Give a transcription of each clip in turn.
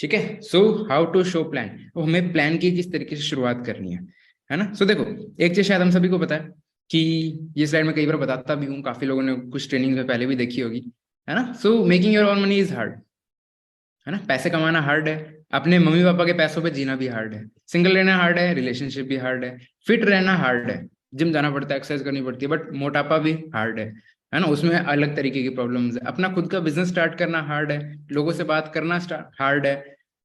ठीक है। So how to show plan, तो हमें प्लान की किस तरीके से शुरुआत करनी है ना। सो देखो, एक चीज शायद हम सभी को पता है कि ये स्लाइड में कई बार बताता भी हूँ, काफी लोगों ने कुछ ट्रेनिंग में पहले भी देखी होगी, है ना। So making your own money is hard, है ना। पैसे कमाना हार्ड है, अपने मम्मी पापा के पैसों पे जीना भी हार्ड है, सिंगल रहना हार्ड है, रिलेशनशिप भी हार्ड है, फिट रहना हार्ड है, जिम जाना पड़ता है, एक्सरसाइज करनी पड़ती है, बट मोटापा भी हार्ड है ना। उसमें अलग तरीके की प्रॉब्लम्स है। अपना खुद का बिजनेस स्टार्ट करना हार्ड है, लोगों से बात करना हार्ड है,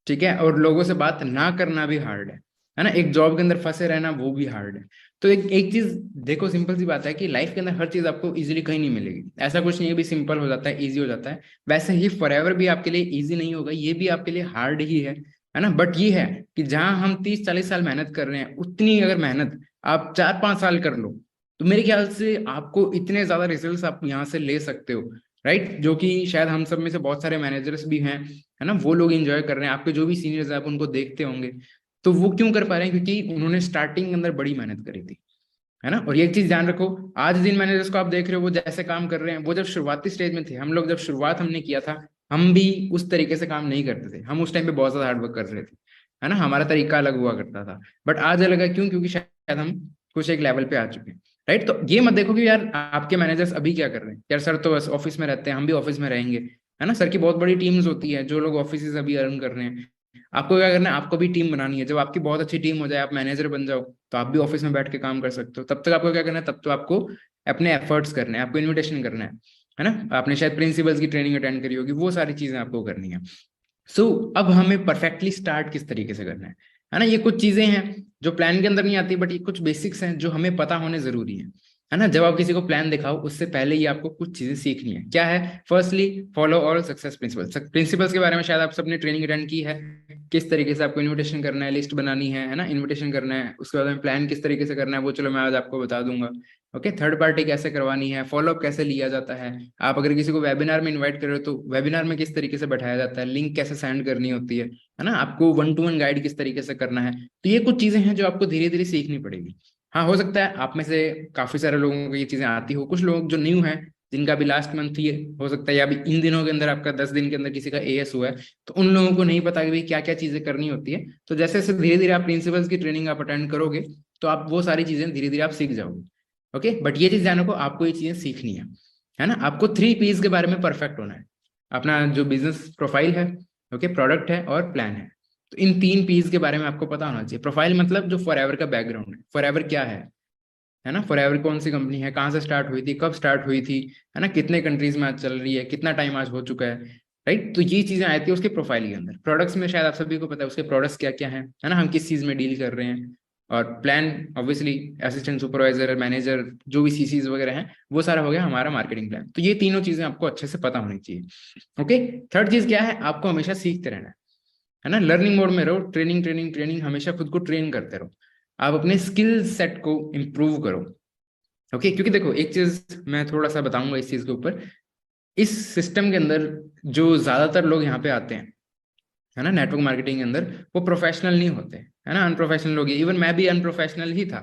ठीक है, और लोगों से बात ना करना भी हार्ड है ना। एक जॉब के अंदर फंसे रहना वो भी हार्ड है। तो एक एक चीज देखो, सिंपल सी बात है कि लाइफ के अंदर हर चीज आपको इजीली कहीं नहीं मिलेगी। ऐसा कुछ नहीं है भी सिंपल हो जाता है, इजी हो जाता है। वैसे ही फॉरएवर भी आपके लिए इजी नहीं होगा, ये भी आपके लिए हार्ड ही है ना। बट ये है कि जहां हम 30-40 साल मेहनत कर रहे हैं, उतनी अगर मेहनत आप 4-5 साल कर लो, तो मेरे ख्याल से आपको इतने ज्यादा रिजल्ट्स आप यहाँ से ले सकते हो, राइट। जो कि शायद हम सब में से बहुत सारे मैनेजर्स भी हैं, है ना, वो लोग एंजॉय कर रहे हैं। आपके जो भी सीनियर्स हैं आप उनको देखते होंगे, तो वो क्यों कर पा रहे हैं? क्योंकि उन्होंने स्टार्टिंग के अंदर बड़ी मेहनत करी थी, है ना। और ये एक चीज ध्यान रखो, आज जिन मैनेजर्स को आप देख रहे हो वो जैसे काम कर रहे हैं, वो जब शुरुआती स्टेज में थे, हम लोग जब शुरुआत हमने किया था, हम भी उस तरीके से काम नहीं करते थे। हम उस टाइम पे बहुत ज्यादा हार्डवर्क कर रहे थे, है ना, हमारा तरीका अलग हुआ करता था। बट आज अलग है, क्यों? क्योंकि शायद हम कुछ एक लेवल पे आ चुके हैं, राइट। तो ये मत देखो कि यार आपके मैनेजर्स अभी क्या कर रहे हैं, यार सर तो बस ऑफिस में रहते हैं, हम भी ऑफिस में रहेंगे, है ना। सर की बहुत बड़ी टीम्स होती है, जो लोग ऑफिस अभी अर्न कर रहे हैं। आपको क्या करना है? आपको भी टीम बनानी है। जब आपकी बहुत अच्छी टीम हो जाए, आप मैनेजर बन जाओ, तो आप भी ऑफिस में बैठ के काम कर सकते हो। तब तक आपको क्या करना है? तब तो आपको अपने एफर्ट्स करने हैं, आपको इन्विटेशन करना है ना। आपने शायद प्रिंसिपल्स की ट्रेनिंग अटेंड करी होगी, वो सारी चीजें आपको करनी है। अब हमें परफेक्टली स्टार्ट किस तरीके से करना है ना। ये कुछ चीजें हैं जो प्लान के अंदर नहीं आती, बट ये कुछ बेसिक्स हैं जो हमें पता होने जरूरी है ना। जब आप किसी को प्लान दिखाओ, उससे पहले ही आपको कुछ चीजें सीखनी है। क्या है? Firstly, follow all success principles. Principles के बारे में शायद आप सबने ट्रेनिंग अटेंड की है, किस तरीके से आपको इन्विटेशन करना है, लिस्ट बनानी है ना, इन्विटेशन करना है, उसके बाद में प्लान किस तरीके से करना है, वो चलो मैं आज आपको बता दूंगा। ओके, थर्ड पार्टी कैसे करवानी है, फॉलोअप कैसे लिया जाता है। आप अगर किसी को वेबिनार में इनवाइट कर रहे हो, तो वेबिनार में किस तरीके से बैठाया जाता है, लिंक कैसे सेंड करनी होती है ना, आपको 1-to-1 गाइड किस तरीके से करना है। तो ये कुछ चीजें हैं जो आपको धीरे धीरे सीखनी पड़ेगी। हाँ, हो सकता है आप में से काफी सारे लोगों को ये चीजें आती हो, कुछ लोग जो न्यू हैं, जिनका भी लास्ट मंथ ये हो सकता है, या अभी इन दिनों के अंदर आपका 10 दिन के अंदर किसी का एएस हुआ है, तो उन लोगों को नहीं पता कि भाई क्या क्या चीजें करनी होती है। तो जैसे जैसे धीरे धीरे आप प्रिंसिपल्स की ट्रेनिंग आप अटेंड करोगे, तो आप वो सारी चीजें धीरे धीरे आप सीख जाओगे। ओके, बट ये चीज ध्यान रखो, आपको ये चीजें सीखनी है ना। आपको 3 P's के बारे में परफेक्ट होना है। अपना जो बिजनेस प्रोफाइल है, ओके, प्रोडक्ट है और प्लान है। तो इन 3 P's के बारे में आपको पता होना चाहिए। प्रोफाइल मतलब जो फॉरएवर का बैकग्राउंड है, फॉरएवर क्या है ना। फॉरएवर कौन सी कंपनी है, कहाँ से स्टार्ट हुई थी, कब स्टार्ट हुई थी, है ना, कितने कंट्रीज में आज चल रही है, कितना टाइम आज हो चुका है, राइट। तो ये चीजें आती है उसके प्रोफाइल के अंदर। प्रोडक्ट्स में शायद आप सभी को पता है उसके प्रोडक्ट्स क्या क्या है ना, हम किस चीज में डील कर रहे हैं। और plan obviously assistant supervisor, manager, जो भी सीसीज वगैरह हैं, वो सारा हो गया हमारा मार्केटिंग प्लान। तो ये तीनों चीजें आपको अच्छे से पता होनी चाहिए। ओके, थर्ड चीज क्या है? आपको हमेशा सीखते रहना है ना। लर्निंग मोड में रहो, ट्रेनिंग ट्रेनिंग ट्रेनिंग, हमेशा खुद को ट्रेन करते रहो। आप अपने स्किल सेट को इम्प्रूव करो। ओके, क्योंकि देखो एक चीज मैं थोड़ा सा बताऊंगा इस चीज के ऊपर। इस सिस्टम के अंदर जो ज्यादातर लोग यहाँ पे आते हैं, है ना, नेटवर्क मार्केटिंग के अंदर, वो प्रोफेशनल नहीं होते, है ना, अनप्रोफेशनल लोग। इवन मैं भी अनप्रोफेशनल ही था,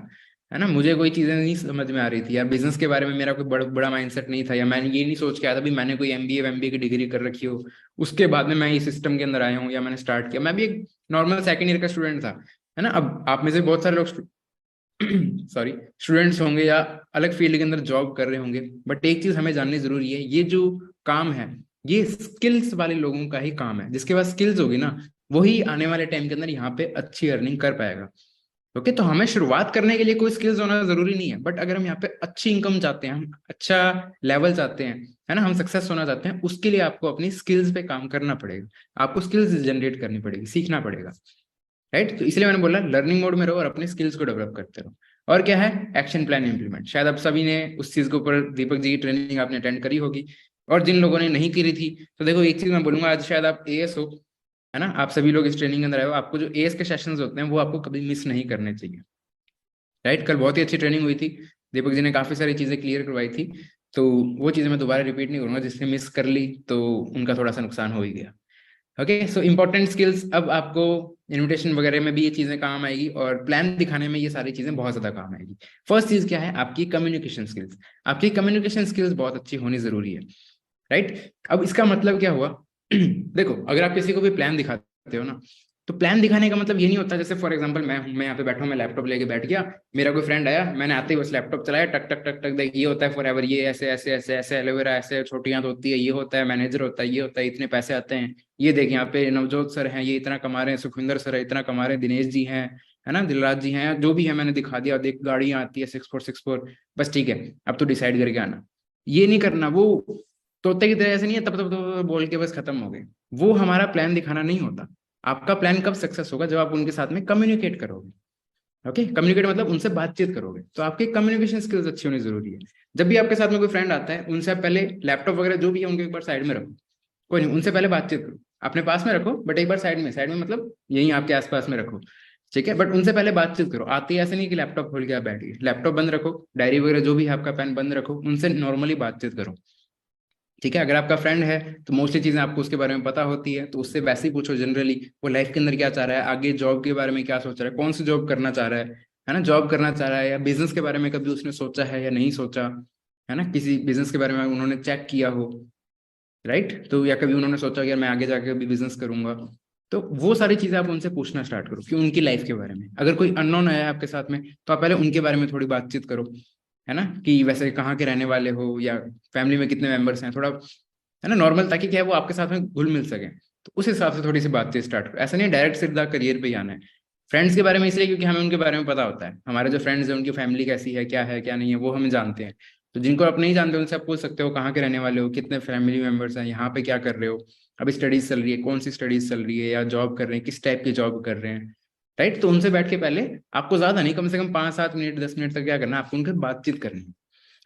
है ना। मुझे कोई चीजें नहीं समझ में आ रही थी यार, बिजनेस के बारे में मेरा कोई बड़ा माइंडसेट नहीं था, या मैंने ये नहीं सोच के आया था भी मैंने कोई एमबीए की डिग्री कर रखी हो, उसके बाद में मैं इस सिस्टम के अंदर आया हूँ या मैंने स्टार्ट किया। मैं भी एक नॉर्मल सेकंड ईयर का स्टूडेंट था, है ना। अब आप में से बहुत सारे लोग सॉरी, स्टूडेंट्स होंगे या अलग फील्ड के अंदर जॉब कर रहे होंगे, बट एक चीज हमें जाननी जरूरी है, ये जो काम है, ये स्किल्स वाले लोगों का ही काम है। जिसके पास स्किल्स होगी ना, वही आने वाले टाइम के अंदर यहाँ पे अच्छी अर्निंग कर पाएगा। ओके, तो हमें शुरुआत करने के लिए कोई स्किल्स होना जरूरी नहीं है, बट अगर हम यहाँ पे अच्छी इनकम चाहते हैं, हम अच्छा लेवल चाहते हैं, है ना, हम सक्सेस होना चाहते हैं, उसके लिए आपको अपनी स्किल्स पे काम करना पड़ेगा। आपको स्किल्स जनरेट करनी पड़ेगी, सीखना पड़ेगा, राइट। तो इसलिए मैंने बोला लर्निंग मोड में रहो और अपने स्किल्स को डेवलप करते रहो। और क्या है? Action plan implement. शायद आप सभी ने उस चीज के ऊपर दीपक जी की ट्रेनिंग आपने अटेंड करी होगी, और जिन लोगों ने नहीं करी थी, तो देखो एक चीज मैं बोलूंगा, आज शायद आप एएस हो, है ना, आप सभी लोग इस ट्रेनिंग के अंदर आए हो, आपको जो एएस के सेशंस होते हैं वो आपको कभी मिस नहीं करने चाहिए, राइट। कल बहुत ही अच्छी ट्रेनिंग हुई थी, दीपक जी ने काफी सारी चीजें क्लियर करवाई थी। तो वो चीजें मैं दोबारा रिपीट नहीं करूंगा, जिसने मिस कर ली तो उनका थोड़ा सा नुकसान हो ही गया। ओके, सो इंपॉर्टेंट स्किल्स, अब आपको इनविटेशन वगैरह में भी ये चीजें काम आएगी, और प्लान दिखाने में ये सारी चीजें बहुत ज्यादा काम आएगी। फर्स्ट चीज क्या है? आपकी कम्युनिकेशन स्किल्स। आपकी कम्युनिकेशन स्किल्स बहुत अच्छी होनी जरूरी है, राइट। अब इसका मतलब क्या हुआ? देखो, अगर आप किसी को भी प्लान दिखाते हो ना, तो प्लान दिखाने का मतलब ये नहीं होता जैसे फॉर एग्जांपल मैं हूं, मैं यहाँ पे बैठा हूँ, मैं लैपटॉप लेके बैठ गया, मेरा कोई फ्रेंड आया, मैंने आते ही बस लैपटॉप चलाया, टक टक टक टक, देख ये होता है फॉर एवर, ये ऐसे ऐसे ऐसे ऐसे, एलोवेरा ऐसे छोटियां तो होती है, ये होता है मैनेजर होता है, ये होता है, इतने पैसे आते हैं, ये देख यहाँ पे नवजोत सर हैं, ये इतना कमा रहे हैं, सुखविंदर सर है इतना कमा रहे हैं, दिनेश जी हैं, है ना, दिलराज जी हैं, जो भी है मैंने दिखा दिया, देख गाड़ियां आती है 6 4 6 4, बस ठीक है अब तो डिसाइड करके आना। ये नहीं करना, वो तोते की तरह ऐसे नहीं है तब तब बोल के बस खत्म हो गए, वो हमारा प्लान दिखाना नहीं होता। आपका प्लान कब सक्सेस होगा, जब आप उनके साथ में कम्युनिकेट करोगे। ओके, कम्युनिकेट मतलब उनसे बातचीत करोगे, तो आपकी कम्युनिकेशन स्किल्स अच्छी होनी जरूरी है। जब भी आपके साथ में कोई फ्रेंड आता है, उनसे आप पहले लैपटॉप वगैरह जो भी है उनके एक बार साइड में रखो, कोई नहीं, उनसे पहले बातचीत करो, अपने पास में रखो बट एक बार साइड में मतलब यही आपके आसपास में रखो, ठीक है, बट उनसे पहले बातचीत करो। आते ही ऐसे नहीं कि लैपटॉप खोल के आप बैठ गए, लैपटॉप बंद रखो, डायरी वगैरह जो भी है आपका पेन बंद रखो, उनसे नॉर्मली बातचीत करो, ठीक है। अगर आपका फ्रेंड है तो मोस्टली चीजें आपको उसके बारे में पता होती है, तो उससे वैसे ही पूछो जनरली वो लाइफ के अंदर क्या चाह रहा है, आगे जॉब के बारे में क्या सोच रहा है, कौन सी जॉब करना चाह रहा है ना, जॉब करना चाह रहा है या बिजनेस के बारे में कभी उसने सोचा है या नहीं सोचा, है ना, किसी बिजनेस के बारे में उन्होंने चेक किया हो, राइट, तो या कभी उन्होंने सोचा कि यार मैं आगे जाके भी बिजनेस करूंगा, तो वो सारी चीजें आप उनसे पूछना स्टार्ट करो कि उनकी लाइफ के बारे में। अगर कोई अननोन है आपके साथ में, तो आप पहले उनके बारे में थोड़ी बातचीत करो, है ना, कि वैसे कहाँ के रहने वाले हो, या फैमिली में कितने मेंबर्स हैं, थोड़ा है ना नॉर्मल, ताकि क्या है वो आपके साथ में घुल मिल सके। तो उस हिसाब से थोड़ी सी बातचीत स्टार्ट करो, ऐसा नहीं डायरेक्ट सीधा करियर पे ही आना है। फ्रेंड्स के बारे में इसलिए क्योंकि हमें उनके बारे में पता होता है, हमारे जो फ्रेंड्स हैं उनकी फैमिली कैसी है क्या नहीं है वो हम जानते हैं। तो जिनको आप नहीं जानते उनसे आप पूछ सकते हो कहाँ के रहने वाले हो, कितने फैमिली मेंबर्स हैं, यहाँ पे क्या कर रहे हो, अभी स्टडीज चल रही है, कौन सी स्टडीज चल रही है, या जॉब कर रहे हैं, किस टाइप की जॉब कर रहे हैं, राइट। तो उनसे बैठ के पहले आपको ज्यादा नहीं, कम से कम 5 7 मिनट 10 मिनट तक क्या करना है, आपको उनसे बातचीत करनी है।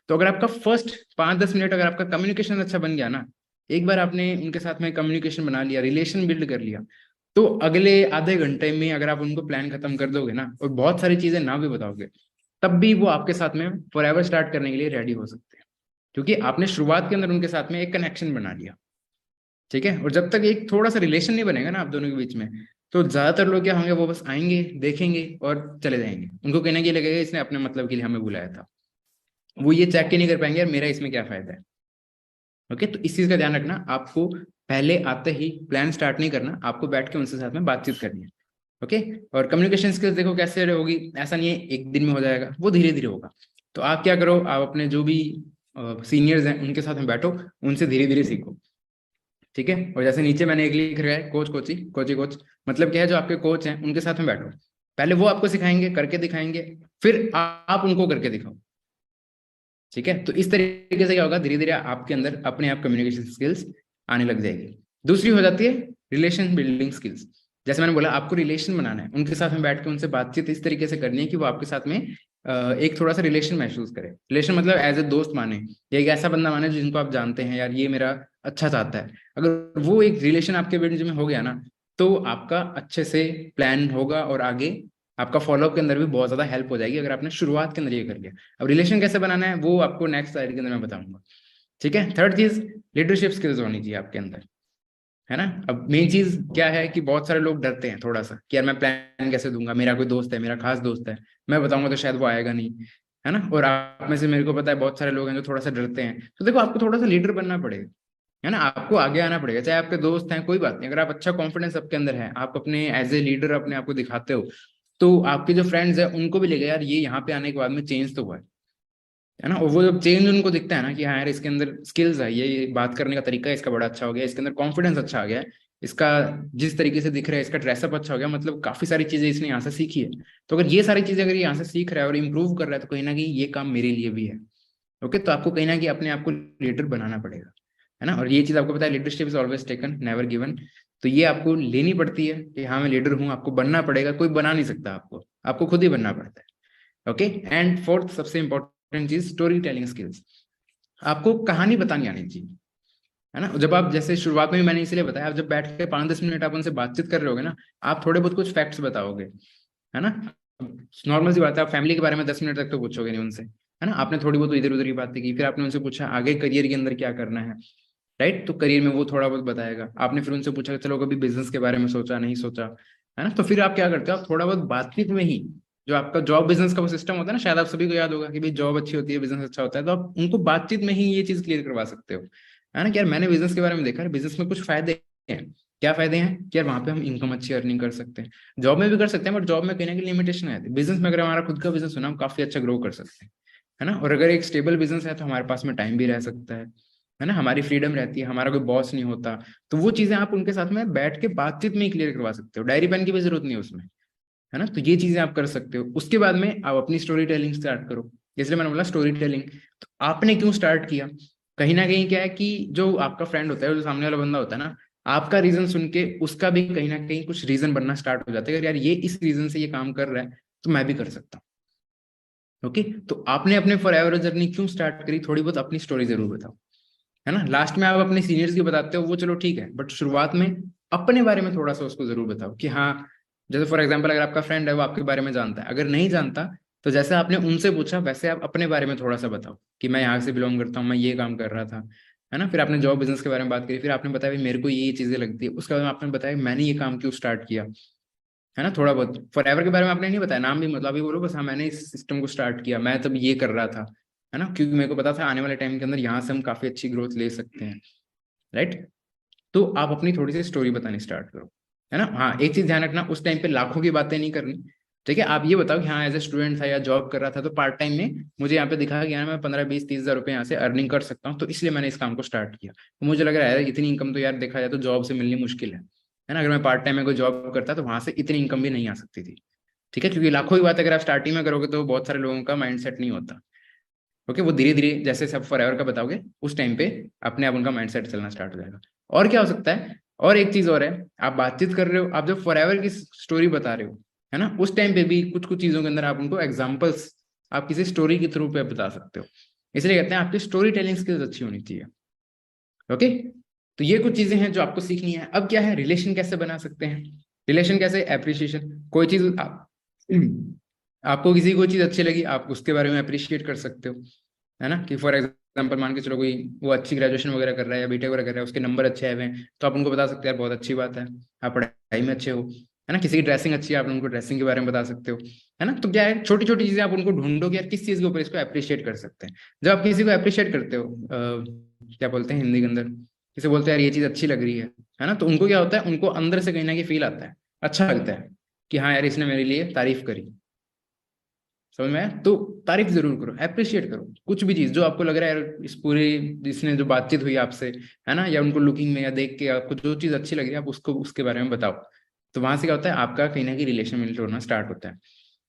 तो अगर आपका फर्स्ट 5 10 मिनट अगर आपका कम्युनिकेशन अच्छा बन गया ना, एक बार आपने उनके साथ में कम्युनिकेशन बना लिया, रिलेशन बिल्ड कर लिया, तो अगले आधे घंटे में अगर आप उनको प्लान खत्म कर दोगे ना, और बहुत सारी चीजें ना भी बताओगे, तब भी वो आपके साथ में फॉर एवर स्टार्ट करने के लिए रेडी हो सकते हैं, क्योंकि आपने शुरुआत के अंदर उनके साथ में एक कनेक्शन बना लिया, ठीक है। और जब तक एक थोड़ा सा रिलेशन नहीं बनेगा ना आप दोनों के बीच में, तो ज्यादातर लोग क्या होंगे, वो बस आएंगे देखेंगे और चले जाएंगे, उनको कहने के लिए लगेगा इसने अपने मतलब के लिए हमें बुलाया था, वो ये चेक ही नहीं कर पाएंगे यार मेरा इसमें क्या फायदा है। ओके, तो इस चीज का ध्यान रखना, आपको पहले आते ही प्लान स्टार्ट नहीं करना, आपको बैठ के उनसे साथ में बातचीत करनी है। ओके, और कम्युनिकेशन स्किल्स देखो कैसे होगी, ऐसा नहीं है एक दिन में हो जाएगा, वो धीरे धीरे होगा। तो आप क्या करो, आप अपने जो भी सीनियर्स हैं उनके साथ में बैठो, उनसे धीरे धीरे सीखो, ठीक है। और जैसे नीचे मैंने एक लिख रखा है कोच कोची कोची कोच, मतलब क्या है, जो आपके कोच हैं उनके साथ में बैठो, पहले वो आपको सिखाएंगे, करके दिखाएंगे, फिर आप उनको करके दिखाओ, ठीक है। तो इस तरीके से क्या होगा, धीरे धीरे आपके अंदर अपने आप कम्युनिकेशन स्किल्स आने लग जाएगी। दूसरी हो जाती है रिलेशन बिल्डिंग स्किल्स। जैसे मैंने बोला आपको रिलेशन बनाना है, उनके साथ में बैठ के उनसे बातचीत इस तरीके से करनी है कि वो आपके साथ में एक थोड़ा सा रिलेशन महसूस करे। रिलेशन मतलब एज ए दोस्त माने, या एक ऐसा बंदा माने जिनको आप जानते हैं यार ये मेरा अच्छा चाहता है। अगर वो एक रिलेशन आपके बीच में हो गया ना, तो आपका अच्छे से प्लान होगा और आगे आपका फॉलोअप के अंदर भी बहुत ज्यादा हेल्प हो जाएगी, अगर आपने शुरुआत के अंदर ये कर लिया। अब रिलेशन कैसे बनाना है वो आपको नेक्स्ट स्लाइड के अंदर मैं बताऊंगा, ठीक है। थर्ड चीज, लीडरशिप स्किल्स होनी चाहिए आपके अंदर, है ना। अब मेन चीज क्या है कि बहुत सारे लोग डरते हैं थोड़ा सा कि यार मैं प्लान कैसे दूंगा, मेरा कोई दोस्त है, मेरा खास दोस्त है, मैं बताऊंगा तो शायद वो आएगा नहीं, है ना। और आप में से मेरे को पता है बहुत सारे लोग हैं जो थोड़ा सा डरते हैं, तो देखो आपको थोड़ा सा लीडर बनना पड़ेगा, है ना, आपको आगे आना पड़ेगा, चाहे आपके दोस्त हैं कोई बात नहीं, अगर आप अच्छा कॉन्फिडेंस आपके अंदर है, आप अपने एज ए लीडर अपने आप को दिखाते हो, तो आपके जो फ्रेंड्स हैं उनको भी लगेगा यार ये यहाँ पे आने के बाद में चेंज तो हुआ है ना। और वो जब चेंज उनको दिखता है ना कि हाँ यार इसके अंदर स्किल्स है, ये बात करने का तरीका इसका बड़ा अच्छा हो गया, इसके अंदर कॉन्फिडेंस अच्छा आ गया है, इसका जिस तरीके से दिख रहा है, इसका ड्रेसअप अच्छा हो गया, मतलब काफी सारी चीजें इसने यहाँ से सीखी है। तो अगर ये सारी चीजें अगर ये यहाँ से सीख रहा है और इम्प्रूव कर रहा है, तो कहीं ना कहीं ये काम मेरे लिए भी है। ओके, तो आपको कहीं ना कहीं अपने आप को लीडर बनाना पड़ेगा, है ना। और ये चीज आपको पता है, leadership is always taken never given. तो ये आपको लेनी पड़ती है कि हाँ मैं लीडर हूँ, आपको बनना पड़ेगा, कोई बना नहीं सकता आपको, आपको खुद ही बनना पड़ता है। ओके, एंड फोर्थ सबसे इंपॉर्टेंट चीज, स्टोरी टेलिंग स्किल्स। आपको कहानी बतानी आनी चाहिए, है ना। जब आप जैसे शुरुआत में भी मैंने इसलिए बताया, आप जब बैठ के 5 10 मिनट आप उनसे बातचीत कर रहे होगे ना, आप थोड़े बहुत कुछ फैक्ट्स बताओगे, है ना। नॉर्मल सी बात है, आप फैमिली के बारे में 10 मिनट तक तो पूछोगे नहीं उनसे, है ना। आपने थोड़ी बहुत इधर उधर की बातें की, फिर आपने उनसे पूछा आगे करियर के अंदर क्या करना है, राइट। तो करियर में वो थोड़ा बहुत बताएगा, आपने फिर उनसे पूछा चलो कभी बिजनेस के बारे में सोचा नहीं सोचा, है ना। तो फिर आप क्या करते हो, आप थोड़ा बहुत बातचीत में ही, जो आपका जॉब बिजनेस का वो सिस्टम होता है ना, शायद आप सभी को याद होगा कि भाई जॉब अच्छी होती है, बिजनेस अच्छा होता है, तो आप उनको बातचीत में ही ये चीज क्लियर करवा सकते हो, है ना, कि यार मैंने बिजनेस के बारे में देखा है, बिजनेस में कुछ फायदे हैं, क्या फायदे हैं कि यार वहां पे हम इनकम अच्छी अर्निंग कर सकते हैं, जॉब में भी कर सकते हैं, बट जॉब में कहीं ना कहीं लिमिटेशन है। बिजनेस में अगर हमारा खुद का बिजनेस हो ना, हम काफी अच्छा ग्रो कर सकते हैं, है ना। और अगर एक स्टेबल बिजनेस है तो हमारे पास में टाइम भी रह सकता है ना, हमारी फ्रीडम रहती है, हमारा कोई बॉस नहीं होता। तो वो चीजें आप उनके साथ में बैठ के बातचीत में ही क्लियर करवा सकते हो, डायरी पेन की भी जरूरत नहीं है उसमें, है ना। तो ये चीजें आप कर सकते हो। उसके बाद में आप अपनी स्टोरी टेलिंग स्टार्ट करो, इसलिए मैंने बोला स्टोरी टेलिंग। तो आपने क्यों स्टार्ट किया, कहीं ना कहीं क्या है कि जो आपका फ्रेंड होता है, जो सामने वाला बंदा होता है ना, आपका रीजन सुन के उसका भी कहीं ना कहीं कुछ रीजन बनना स्टार्ट हो जाता है, यार ये इस रीजन से ये काम कर रहा है तो मैं भी कर सकता हूँ। ओके, तो आपने अपने फॉर एवर जर्नी क्यों स्टार्ट करी, थोड़ी बहुत अपनी स्टोरी जरूर बताओ, है ना। लास्ट में आप अपने सीनियर्स की बताते हो वो चलो ठीक है, बट शुरुआत में अपने बारे में थोड़ा सा उसको जरूर बताओ कि हाँ, जैसे फॉर एग्जांपल अगर आपका फ्रेंड है वो आपके बारे में जानता है, अगर नहीं जानता तो जैसे आपने उनसे पूछा वैसे आप अपने बारे में थोड़ा सा बताओ कि मैं यहाँ से बिलोंग करता हूँ, मैं ये काम कर रहा था, है ना। फिर आपने जॉब बिजनेस के बारे में बात करी, फिर आपने बताया भाई मेरे को ये चीजें लगती है, उसके बाद में आपने बताया मैंने ये काम क्यों स्टार्ट किया, है ना। थोड़ा बहुत फॉर एवर के बारे में आपने नहीं बताया, नाम भी मतलब अभी बोलो बस, हाँ मैंने इस सिस्टम को स्टार्ट किया, मैं तब ये कर रहा था, है ना, क्योंकि मेरे को पता था आने वाले टाइम के अंदर यहाँ से हम काफी अच्छी ग्रोथ ले सकते हैं, राइट। तो आप अपनी थोड़ी सी स्टोरी बतानी स्टार्ट करो, है ना। हाँ, एक चीज ध्यान रखना, उस टाइम पे लाखों की बातें नहीं करनी, ठीक है। आप ये बताओ कि हाँ एज ए स्टूडेंट था या जॉब कर रहा था तो पार्ट टाइम में मुझे यहाँ पे दिखा गया मैं 15-20-30 हज़ार रुपये यहाँ से अर्निंग कर सकता हूँ, तो इसलिए मैंने इस काम को स्टार्ट किया। तो मुझे लग रहा है इतनी इनकम तो यार देखा जाए तो जॉब से मिलनी मुश्किल है ना। अगर मैं पार्ट टाइम में कोई जॉब करता तो वहां से इतनी इनकम भी नहीं आ सकती थी, ठीक है। क्योंकि लाखों की बात अगर आप स्टार्टिंग में करोगे तो बहुत सारे लोगों का माइंड सेट नहीं होता। ओके, वो धीरे धीरे जैसे सब फॉर एवर का बताओगे उस टाइम पे अपने आप उनका माइंड सेट चलना स्टार्ट हो जाएगा। और क्या हो सकता है, और एक चीज और है, आप बातचीत कर रहे हो, आप जब फॉर एवर की स्टोरी बता रहे हो, है ना, उस टाइम पे भी कुछ कुछ चीजों के अंदर आप उनको एग्जाम्पल्स आप किसी स्टोरी के थ्रू पे बता सकते हो। इसलिए कहते हैं आपकी स्टोरी टेलिंग स्किल्स अच्छी होनी चाहिए। ओके, तो ये कुछ चीजें हैं जो आपको सीखनी है। अब क्या है, रिलेशन कैसे बना सकते हैं, रिलेशन कैसे, एप्रिसिएशन, कोई चीज आपको किसी कोई चीज अच्छी लगी आप उसके बारे में अप्रिशिएट कर सकते हो, है ना। कि फॉर एग्जाम्पल मान के चलो कोई वो अच्छी ग्रेजुएशन वगैरह कर रहा है या बीटेक वगैरह कर रहा है, उसके नंबर अच्छे आए हुए हैं, तो आप उनको बता सकते हैं यार बहुत अच्छी बात है, आप पढ़ाई में अच्छे हो, है ना। किसी की ड्रेसिंग अच्छी है आप उनको ड्रेसिंग के बारे में बता सकते हो, है ना। तो क्या है, छोटी छोटी चीजें आप उनको ढूंढो कि यार किस चीज के ऊपर इसको अप्रिशिएट कर सकते हैं। जब आप किसी को अप्रिशिएट करते हो क्या बोलते हैं हिंदी के अंदर, किसे बोलते हैं यार ये चीज अच्छी लग रही है ना, तो उनको क्या होता है, उनको अंदर से कहीं ना कहीं फील आता है, अच्छा लगता है कि हाँ यार इसने मेरे लिए तारीफ करी, समझ में आया। तो तारीफ जरूर करो, अप्रिशिएट करो कुछ भी चीज जो आपको लग रहा है यार इस पूरे जिसने जो बातचीत हुई आपसे, है ना, या उनको लुकिंग में या देख के आपको जो चीज अच्छी लग रही है आप उसको उसके बारे में बताओ। तो वहां से क्या होता है, आपका कहीं ना कहीं रिलेशन बिल्ड होना स्टार्ट होता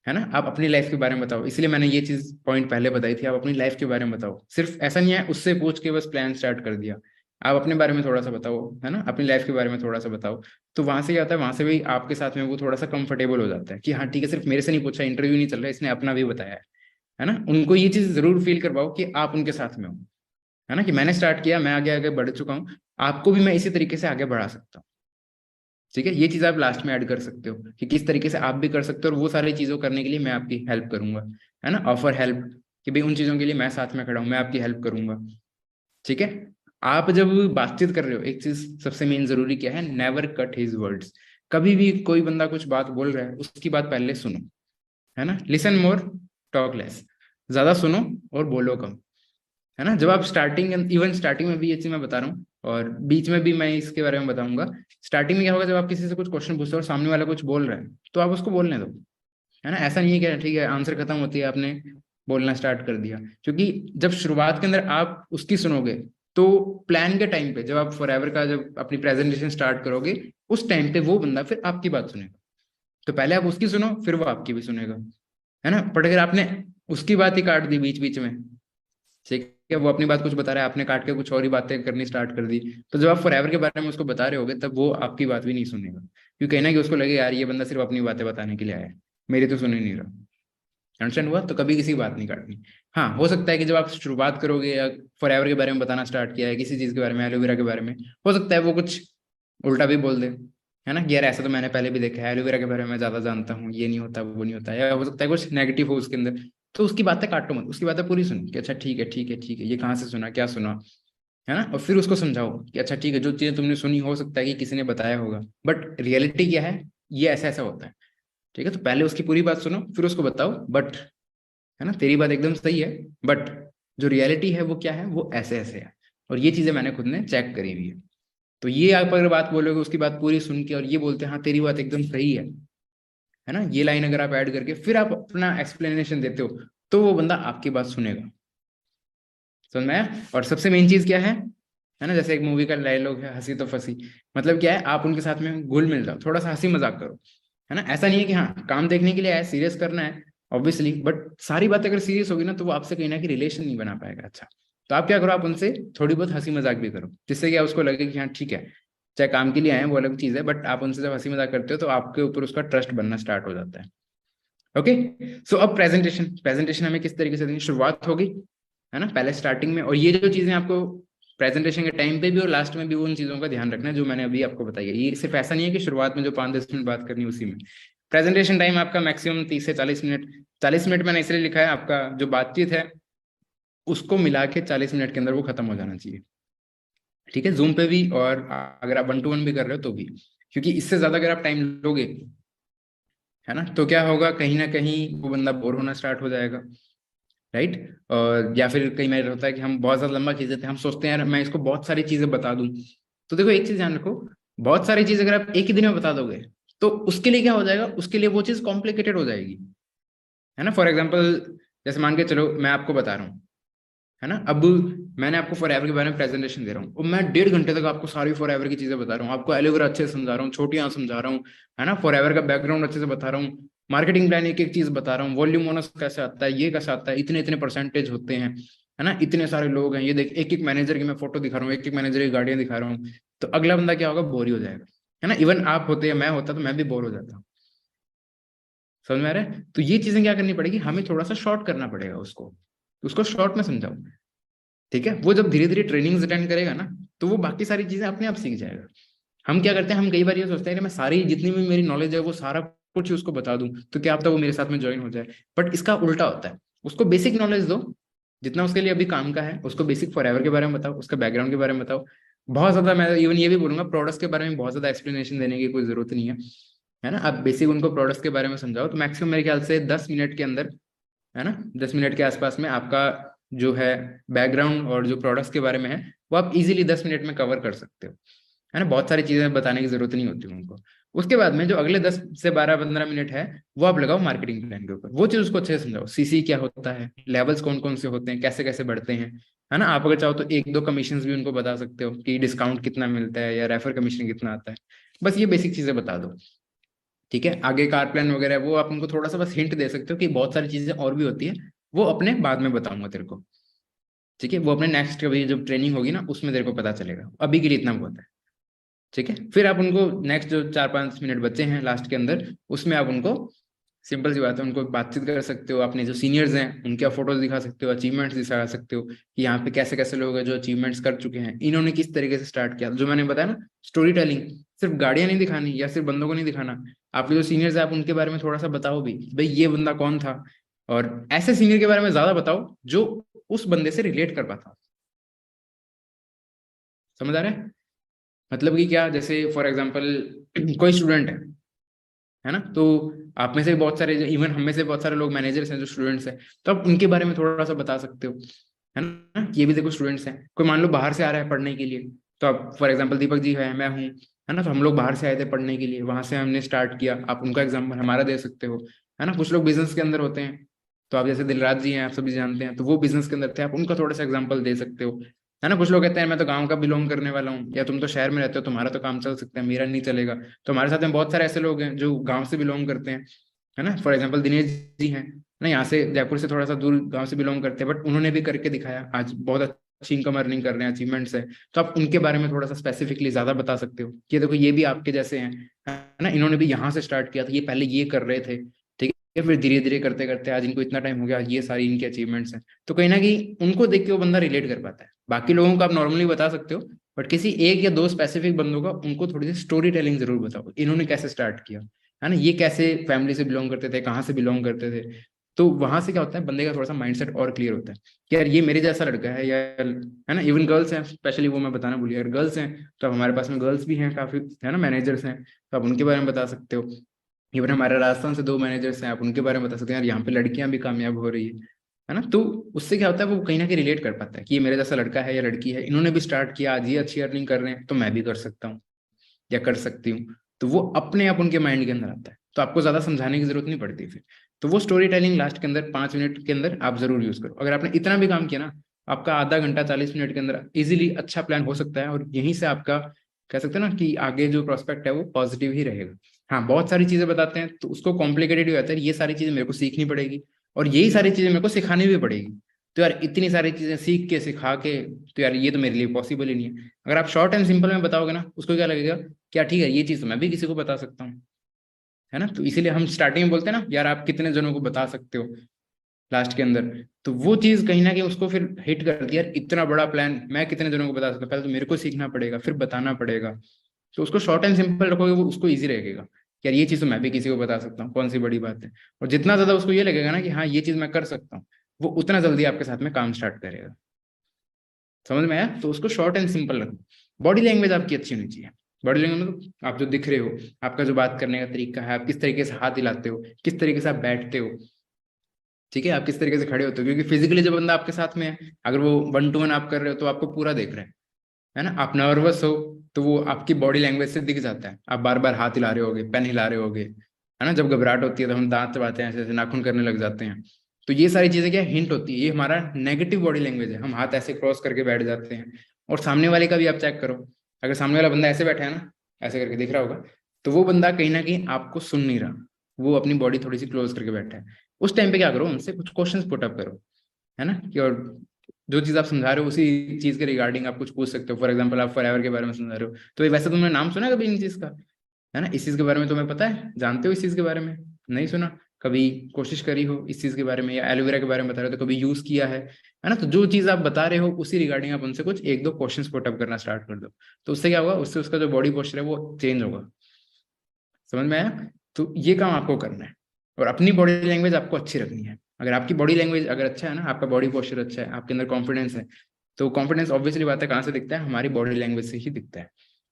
है ना। आप अपनी लाइफ के बारे में बताओ, इसलिए मैंने ये चीज पॉइंट पहले बताई थी, आप अपनी लाइफ के बारे में बताओ। सिर्फ ऐसा नहीं है उससे पूछ के बस प्लान स्टार्ट कर दिया, आप अपने बारे में थोड़ा सा बताओ, है ना, अपनी लाइफ के बारे में थोड़ा सा बताओ। तो वहां से क्या होता है, वहां से भी आपके साथ में वो थोड़ा सा कंफर्टेबल हो जाता है कि हाँ ठीक है, सिर्फ मेरे से नहीं पूछा, इंटरव्यू नहीं चल रहा है, इसने अपना भी बताया है ना। उनको ये चीज जरूर फील करवाओ कि आप उनके साथ में हो, है ना, कि मैंने स्टार्ट किया, मैं आगे आगे बढ़ चुका हूँ, आपको भी मैं इसी तरीके से आगे बढ़ा सकता हूँ, ठीक है। ये चीज आप लास्ट में ऐड कर सकते हो कि किस तरीके से आप भी कर सकते हो, और वो सारी चीजों करने के लिए मैं आपकी हेल्प करूंगा, है ना। ऑफर हेल्प, कि भाई उन चीजों के लिए मैं साथ में खड़ा हूं, मैं आपकी हेल्प करूंगा, ठीक है। आप जब बातचीत कर रहे हो, एक चीज सबसे मेन जरूरी क्या है, नेवर कट हिज वर्ड्स। कभी भी कोई बंदा कुछ बात बोल रहा है उसकी बात पहले सुनो, है ना। लिसन मोर, टॉक लेस, ज्यादा सुनो और बोलो कम, है ना। जब आप स्टार्टिंग, इवन स्टार्टिंग में भी ये चीज मैं बता रहा हूँ और बीच में भी मैं इसके बारे में बताऊंगा। स्टार्टिंग में क्या होगा, जब आप किसी से कुछ क्वेश्चन पूछते हो और सामने वाला कुछ बोल रहा है तो आप उसको बोलने दो, है ना। ऐसा नहीं है कि ठीक है आंसर खत्म होती है आपने बोलना स्टार्ट कर दिया, क्योंकि जब शुरुआत के अंदर आप उसकी सुनोगे तो प्लान के टाइम पे जब आप फॉर एवर का जब अपनी प्रेजेंटेशन स्टार्ट करोगे उस टाइम पे वो बंदा फिर आपकी बात सुनेगा। तो पहले आप उसकी सुनो फिर वो आपकी भी सुनेगा, है ना। बट अगर आपने उसकी बात ही काट दी बीच बीच में, ठीक है, वो अपनी बात कुछ बता रहा है, आपने काट के कुछ और ही बातें करनी स्टार्ट कर दी, तो जब आप फॉरएवर के बारे में उसको बता रहे होगे तब वो आपकी बात भी नहीं सुनेगा, क्योंकि कहीं ना कि उसको लगे यार ये बंदा सिर्फ अपनी बातें बताने के लिए आया है, मेरी तो सुन ही नहीं रहा। अंडरस्टैंड हुआ, तो कभी किसी की बात नहीं काटनी। हाँ, हो सकता है कि जब आप शुरुआत करोगे या फॉरएवर के बारे में बताना स्टार्ट किया है, किसी चीज के बारे में, एलोवेरा के बारे में, हो सकता है वो कुछ उल्टा भी बोल दे, है ना, कि यार ऐसा तो मैंने पहले भी देखा है, एलोवेरा के बारे में ज्यादा जानता हूँ, ये नहीं होता वो नहीं होता, या हो सकता है कुछ नेगेटिव हो उसके अंदर। तो उसकी बातें काटो मत, उसकी बातें पूरी सुनो कि अच्छा ठीक है ठीक है ठीक है, ये कहाँ से सुना, क्या सुना, है ना। और फिर उसको समझाओ कि अच्छा ठीक है, जो चीजें तुमने सुनी हो सकता है कि किसी ने बताया होगा, बट रियलिटी क्या है, ये ऐसा ऐसा होता है, ठीक है। तो पहले उसकी पूरी बात सुनो फिर उसको बताओ, बट, है ना, तेरी बात एकदम सही है, बट जो रियलिटी है वो क्या है, वो ऐसे ऐसे है, और ये चीजें मैंने खुद ने चेक करी हुई है, तो ये आप अगर बात बोलोगे, उसकी बात पूरी सुन के और ये बोलते हैं हाँ तेरी बात एकदम सही है ना, ये लाइन अगर आप ऐड करके फिर आप अपना एक्सप्लेनेशन देते हो, तो वो बंदा आपकी बात सुनेगा। समझ में आया? और सबसे मेन चीज क्या है ना, जैसे एक मूवी का डायलॉग है, हंसी तो फंसी। मतलब क्या है, आप उनके साथ में घुल मिल जाओ, थोड़ा सा हंसी मजाक करो, है ना। ऐसा नहीं है कि हाँ काम देखने के लिए आया, सीरियस करना है ऑब्वियसली, बट सारी बातें अगर सीरियस होगी ना तो वो आपसे कहीं ना कहीं रिलेशन नहीं बना पाएगा अच्छा। तो आप क्या करो, आप उनसे थोड़ी बहुत हंसी मजाक भी करो, जिससे कि उसको लगे कि हाँ ठीक है, चाहे काम के लिए आए हैं वो अलग चीज है, बट आप उनसे जब हंसी मजाक करते हो तो आपके ऊपर उसका ट्रस्ट बनना स्टार्ट हो जाता है। ओके। सो अब प्रेजेंटेशन, प्रेजेंटेशन हमें किस तरीके से देनी, शुरुआत होगी है ना पहले स्टार्टिंग में, और ये जो चीजें आपको प्रेजेंटेशन के टाइम पे भी और लास्ट में भी उन चीजों का ध्यान रखना है जो मैंने अभी आपको बताई है। ये सिर्फ ऐसा नहीं है कि शुरुआत में जो 5-10 मिनट बात करनी है उसी में। प्रेजेंटेशन टाइम आपका मैक्सिमम 30 से 40 मिनट। 40 मिनट मैंने इसलिए लिखा है, आपका जो बातचीत है उसको मिला के 40 मिनट के अंदर वो खत्म हो जाना चाहिए। ठीक है, जूम पे भी और अगर आप 1-to-1 भी कर रहे हो तो भी, क्योंकि इससे ज्यादा अगर आप टाइम लोगे है ना तो क्या होगा, कहीं ना कहीं वो बंदा बोर होना स्टार्ट हो जाएगा। राइट। और या फिर कई बार होता है कि हम बहुत ज्यादा लंबा खींच देते हैं, हम सोचते हैं यार मैं इसको बहुत सारी चीजें बता दूं। तो देखो एक चीज ध्यान रखो, बहुत सारी चीज अगर आप एक ही दिन में बता दोगे तो उसके लिए क्या हो जाएगा, उसके लिए वो चीज कॉम्प्लिकेटेड हो जाएगी, है ना। फॉर एग्जाम्पल जैसे मान के चलो मैं आपको बता रहा हूँ, है ना। अब मैंने आपको फॉर एवर के बारे में प्रेजेंटेशन दे रहा हूँ और मैं 1.5 घंटे तक आपको सारी फॉर एवर की चीजें बता रहा हूँ, आपको एलोवेरा अच्छे से समझा रहा हूँ, छोटियां समझा रहा हूँ, है ना, फॉर एवर का बैकग्राउंड अच्छे से बता रहा हूँ, मार्केटिंग प्लान एक एक चीज बता रहा हूँ, वॉल्यूम बोनस कैसे आता है, ये कैसे आता है, इतने इतने परसेंटेज होते हैं, है ना, इतने सारे लोग हैं, ये देख एक एक मैनेजर की मैं फोटो दिखा रहा हूँ, एक एक मैनेजर की गाड़ियां दिखा रहा हूँ। तो अगला बंदा क्या होगा, बोर ही हो जाएगा, है ना। इवन आप होते या मैं होता तो मैं भी बोर हो जाता। समझ में आ रहा है? तो ये चीजें क्या करनी पड़ेगी, हमें थोड़ा सा शॉर्ट करना पड़ेगा उसको, उसको शॉर्ट में समझाओ। ठीक है, वो जब धीरे धीरे ट्रेनिंग्स अटेंड करेगा ना तो वो बाकी सारी चीजें अपने आप सीख जाएगा। हम क्या करते हैं, हम कई बार ये सोचते हैं कि मैं सारी जितनी भी मेरी नॉलेज है वो सारा कुछ उसको बता दूं तो क्या पता वो मेरे साथ में ज्वाइन हो जाए। बट इसका उल्टा होता है, उसको बेसिक नॉलेज दो जितना उसके लिए अभी काम का है, उसको बेसिक फॉरएवर के बारे में बताओ, उसका बैकग्राउंड के बारे में बताओ। बहुत ज्यादा मैं इवन ये भी बोलूंगा, प्रोडक्ट्स के बारे में बहुत ज्यादा एक्सप्लेनेशन देने की कोई जरूरत नहीं है ना। आप बेसिक उनको प्रोडक्ट्स के बारे में समझाओ तो मैक्सिमम मेरे ख्याल से 10 मिनट के अंदर, है ना, 10 मिनट के आसपास में आपका जो है बैकग्राउंड और जो प्रोडक्ट्स के बारे में है वो आप इजीली 10 मिनट में कवर कर सकते हो, है ना। बहुत सारी चीजें बताने की जरूरत नहीं होती उनको। उसके बाद में जो अगले 10 से 12-15 मिनट है वो आप लगाओ मार्केटिंग प्लान के ऊपर, वो चीज उसको अच्छे से समझाओ, सीसी क्या होता है, लेवल्स कौन कौन से होते हैं, कैसे कैसे बढ़ते हैं, है ना। आप अगर चाहो तो 1-2 कमीशन भी उनको बता सकते हो कि डिस्काउंट कितना मिलता है या रेफर कमीशन कितना आता है। बस ये बेसिक चीजें बता दो। ठीक है, आगे कार प्लान वगैरह वो आप उनको थोड़ा सा बस हिंट दे सकते हो कि बहुत सारी चीजें और भी होती है, वो अपने बाद में बताऊंगा तेरे को। ठीक है, वो अपने नेक्स्ट कभी जब ट्रेनिंग होगी ना उसमें तेरे को पता चलेगा, अभी के लिए इतना बहुत है। ठीक है, फिर आप उनको नेक्स्ट जो 4-5 मिनट बचे हैं लास्ट के अंदर, उसमें आप उनको सिंपल सी बात है, उनको बातचीत कर सकते हो, अपने जो सीनियर्स हैं उनके आप फोटोज दिखा सकते हो, अचीवमेंट्स दिखा सकते हो कि यहाँ पे कैसे कैसे लोग हैं जो अचीवमेंट्स कर चुके हैं, इन्होंने किस तरीके से स्टार्ट किया, जो मैंने बताया ना स्टोरी टेलिंग। सिर्फ गाड़ियां नहीं दिखानी या सिर्फ बंदों को नहीं दिखाना, आपके जो सीनियर्स है आप उनके बारे में थोड़ा सा बताओ भी, भाई ये बंदा कौन था। और ऐसे सीनियर के बारे में ज्यादा बताओ जो उस बंदे से रिलेट कर पाता हो। समझ आ रहा है? मतलब कि क्या, जैसे फॉर एग्जाम्पल कोई स्टूडेंट है ना, तो आप में से बहुत सारे, इवन हम में से बहुत सारे लोग मैनेजर्स हैं जो स्टूडेंट्स हैं, तो आप उनके बारे में थोड़ा सा बता सकते हो, है ना, कि ये भी देखो स्टूडेंट्स हैं। कोई मान लो बाहर से आ रहा है पढ़ने के लिए, तो आप फॉर एग्जांपल दीपक जी है, मैं हूँ, है ना, तो हम लोग बाहर से आए थे पढ़ने के लिए, वहां से हमने स्टार्ट किया, आप उनका एग्जाम्पल हमारा दे सकते हो, है ना। कुछ लोग बिजनेस के अंदर होते हैं, तो आप जैसे दिलराज जी हैं, आप सभी जानते हैं, तो वो बिजनेस के अंदर थे, आप उनका थोड़ा सा एग्जाम्पल दे सकते हो, है ना। कुछ लोग कहते हैं मैं तो गांव का बिलोंग करने वाला हूँ, या तुम तो शहर में रहते हो तुम्हारा तो काम चल सकता है, मेरा नहीं चलेगा। तो हमारे साथ में बहुत सारे ऐसे लोग हैं जो गांव से बिलोंग करते हैं, है ना। फॉर एग्जाम्पल दिनेश जी हैं ना, यहाँ से जयपुर से थोड़ा सा दूर गांव से बिलोंग करते हैं, बट उन्होंने भी करके दिखाया, आज बहुत अच्छी इनकम अर्निंग कर रहे हैं, अचीवमेंट्स है। तो आप उनके बारे में थोड़ा सा स्पेसिफिकली ज्यादा बता सकते हो कि देखो ये भी आपके जैसे हैं, है ना, इन्होंने भी यहाँ से स्टार्ट किया था, ये पहले ये कर रहे थे, ठीक है, फिर धीरे धीरे करते करते आज इनको इतना टाइम हो गया, ये सारी इनकी अचीवमेंट्स हैं। तो कहीं ना कहीं उनको देख के वो बंदा रिलेट कर पाता है। बाकी लोगों को आप नॉर्मली बता सकते हो, बट किसी 1 या 2 स्पेसिफिक बंदों का उनको थोड़ी सी स्टोरी टेलिंग जरूर बताओ, इन्होंने कैसे स्टार्ट किया, है ना, ये कैसे फैमिली से बिलोंग करते थे, कहाँ से बिलोंग करते थे। तो वहां से क्या होता है, बंदे का थोड़ा सा माइंडसेट और क्लियर होता है कि यार ये मेरे जैसा लड़का है, या है ना। इवन गर्ल्स हैं स्पेशली, वो मैं बताना भूल गया, अगर गर्ल्स हैं तो अब हमारे पास में गर्ल्स भी हैं काफी, है ना, मैनेजर्स हैं, तो आप उनके बारे में बता सकते हो। इवन हमारे राजस्थान से 2 मैनेजर्स हैं, आप उनके बारे में बता सकते हैं, यार यहाँ पे लड़कियां भी कामयाब हो रही है है ना। तो उससे क्या होता है, वो कहीं ना कहीं रिलेट कर पाता है कि ये मेरे जैसा लड़का है या लड़की है, इन्होंने भी स्टार्ट किया, आज ये अच्छी अर्निंग कर रहे हैं, तो मैं भी कर सकता हूँ या कर सकती हूँ। तो वो अपने आप उनके माइंड के अंदर आता है, तो आपको ज्यादा समझाने की जरूरत नहीं पड़ती फिर। तो वो स्टोरी टेलिंग लास्ट के अंदर 5 मिनट के अंदर आप जरूर यूज करो। अगर आपने इतना भी काम किया ना, आपका आधा घंटा 40 मिनट के अंदर इजीली अच्छा प्लान हो सकता है, और यहीं से आपका कह सकते हैं ना कि आगे जो प्रोस्पेक्ट है वो पॉजिटिव ही रहेगा। हाँ, बहुत सारी चीजें बताते हैं तो उसको कॉम्प्लिकेटेड हो जाता है, ये सारी चीजें मेरे को सीखनी पड़ेगी और यही सारी चीजें मेरे को सिखानी भी पड़ेगी। तो यार इतनी सारी चीजें सीख के सिखा के, तो यार ये तो मेरे लिए पॉसिबल ही नहीं है। अगर आप शॉर्ट एंड सिंपल में बताओगे ना, उसको क्या लगेगा, क्या ठीक है, ये चीज तो मैं भी किसी को बता सकता हूँ, है ना। तो इसीलिए हम स्टार्टिंग में बोलते हैं ना, यार आप कितने जनों को बता सकते हो लास्ट के अंदर। तो वो चीज कहीं ना कहीं उसको फिर हिट कर दिया, यार इतना बड़ा प्लान मैं कितने जनों को बता सकता हूँ, पहले तो मेरे को सीखना पड़ेगा फिर बताना पड़ेगा। तो उसको शॉर्ट एंड सिंपल रखोगे, वो उसको ईजी रहेगा कि यार ये चीज तो मैं भी किसी को बता सकता हूँ, कौन सी बड़ी बात है। और जितना ज्यादा उसको ये लगेगा ना कि हाँ ये चीज मैं कर सकता हूँ, वो उतना जल्दी आपके साथ में काम स्टार्ट करेगा। समझ में आया। तो उसको शॉर्ट एंड सिंपल रखो। बॉडी लैंग्वेज आपकी अच्छी होनी चाहिए। बॉडी लैंग्वेज मतलब आप जो दिख रहे हो, आपका जो बात करने का तरीका है, आप किस तरीके से हाथ हिलाते हो, किस तरीके से आप बैठते हो, ठीक है, आप किस तरीके से खड़े होते हो। क्योंकि फिजिकली जो बंदा आपके साथ में है, अगर वो 1 to 1 आप कर रहे हो तो आपको पूरा देख रहा है ना। आप नर्वस हो तो वो आपकी बॉडी लैंग्वेज से दिख जाता है, आप बार बार हाथ हिला रहे होगे, पेन हिला रहे होगे, है ना। जब घबराहट होती है तो हम दांत चबाते हैं, ऐसे ऐसे नाखून करने लग जाते हैं। तो ये सारी चीजें क्या हिंट होती है, ये हमारा नेगेटिव बॉडी लैंग्वेज है, हम हाथ ऐसे क्रॉस करके बैठ जाते हैं। और सामने वाले का भी आप चेक करो, अगर सामने वाला बंदा ऐसे बैठा है ना, ऐसे करके दिख रहा होगा, तो वो बंदा कहीं ना कहीं आपको सुन नहीं रहा, वो अपनी बॉडी थोड़ी सी क्लोज करके बैठा है। उस टाइम पे क्या करो, उनसे कुछ क्वेश्चंस पुट अप करो, है ना। कि और जो चीज आप समझा रहे हो उसी चीज के रिगार्डिंग आप कुछ पूछ सकते हो। फॉर एग्जाम्पल आप फॉरएवर के बारे में समझा रहे हो, तो ये वैसे तुमने नाम सुना है कभी इन चीज का, है ना। इस चीज के बारे में तुम्हें पता है, जानते हो इस चीज के बारे में, नहीं सुना कभी, कोशिश करी हो इस चीज के बारे में, या एलोवेरा के बारे में बता रहे हो तो कभी यूज किया है ना। तो जो चीज आप बता रहे हो उसी रिगार्डिंग आप उनसे कुछ एक दो क्वेश्चंस पुटअप करना स्टार्ट कर दो। तो उससे क्या होगा, उससे उसका जो बॉडी पोस्चर है वो चेंज होगा। समझ में आया। तो ये काम आपको करना है, और अपनी बॉडी लैंग्वेज आपको अच्छी रखनी है। अगर आपकी बॉडी लैंग्वेज अगर अच्छा है ना, आपका बॉडी पोस्चर अच्छा है, आपके अंदर कॉन्फिडेंस है, तो कॉन्फिडेंस ऑब्वियसली बात है कहाँ से दिखता है, हमारी बॉडी लैंग्वेज से ही दिखता है।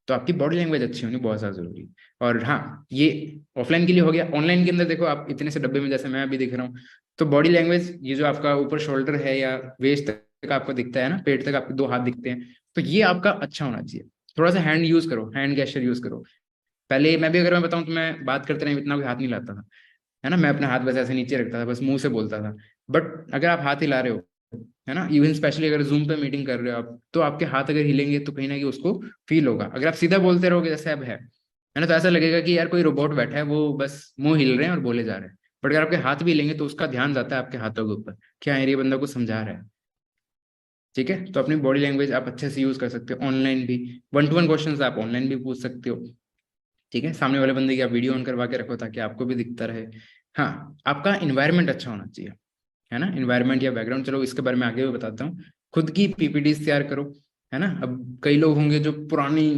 तो आपकी बॉडी लैंग्वेज अच्छी होनी बहुत ज्यादा जरूरी है। और हाँ, ये ऑफलाइन के लिए हो गया। ऑनलाइन के अंदर देखो, आप इतने से डब्बे में जैसे मैं अभी दिख रहा हूँ, तो बॉडी लैंग्वेज ये जो आपका ऊपर शोल्डर है या वेस्ट तक आपको दिखता है ना, पेट तक आपके 2 हाथ दिखते हैं, तो ये आपका अच्छा होना चाहिए। थोड़ा सा हैंड यूज करो, हैंड गेस्चर यूज करो। पहले मैं भी अगर मैं बताऊं तो मैं बात करते रहे इतना भी हाथ नहीं लाता था, है ना। मैं अपना हाथ बस ऐसे नीचे रखता था, बस मुंह से बोलता था। बट अगर आप हाथ हिला रहे हो, है ना, इवन स्पेशली अगर जूम पे मीटिंग कर रहे हो आप, तो आपके हाथ अगर हिलेंगे तो कहीं ना कहीं उसको फील होगा। अगर आप सीधा बोलते रहोगे जैसे अब है ना, तो ऐसा लगेगा कि यार कोई रोबोट बैठा है, वो बस मुंह हिल रहे हैं और बोले जा रहे हैं। बट अगर आपके हाथ भी हिलेंगे तो उसका ध्यान जाता है आपके हाथों के ऊपर, क्या है ये बंदा को समझा रहा है। ठीक है, तो अपनी बॉडी लैंग्वेज आप अच्छे से यूज कर सकते हो ऑनलाइन भी। 1 to 1 क्वेश्चन आप ऑनलाइन भी पूछ सकते हो। ठीक है, सामने वाले बंदे की आप वीडियो ऑन करवा के रखो ताकि आपको भी दिखता रहे। हाँ, आपका इन्वायरमेंट अच्छा होना चाहिए, है ना। इन्वायरमेंट या बैकग्राउंड, चलो इसके बारे में आगे भी बताता हूँ। खुद की पीपीटी तैयार करो, है ना। अब कई लोग होंगे जो पुरानी,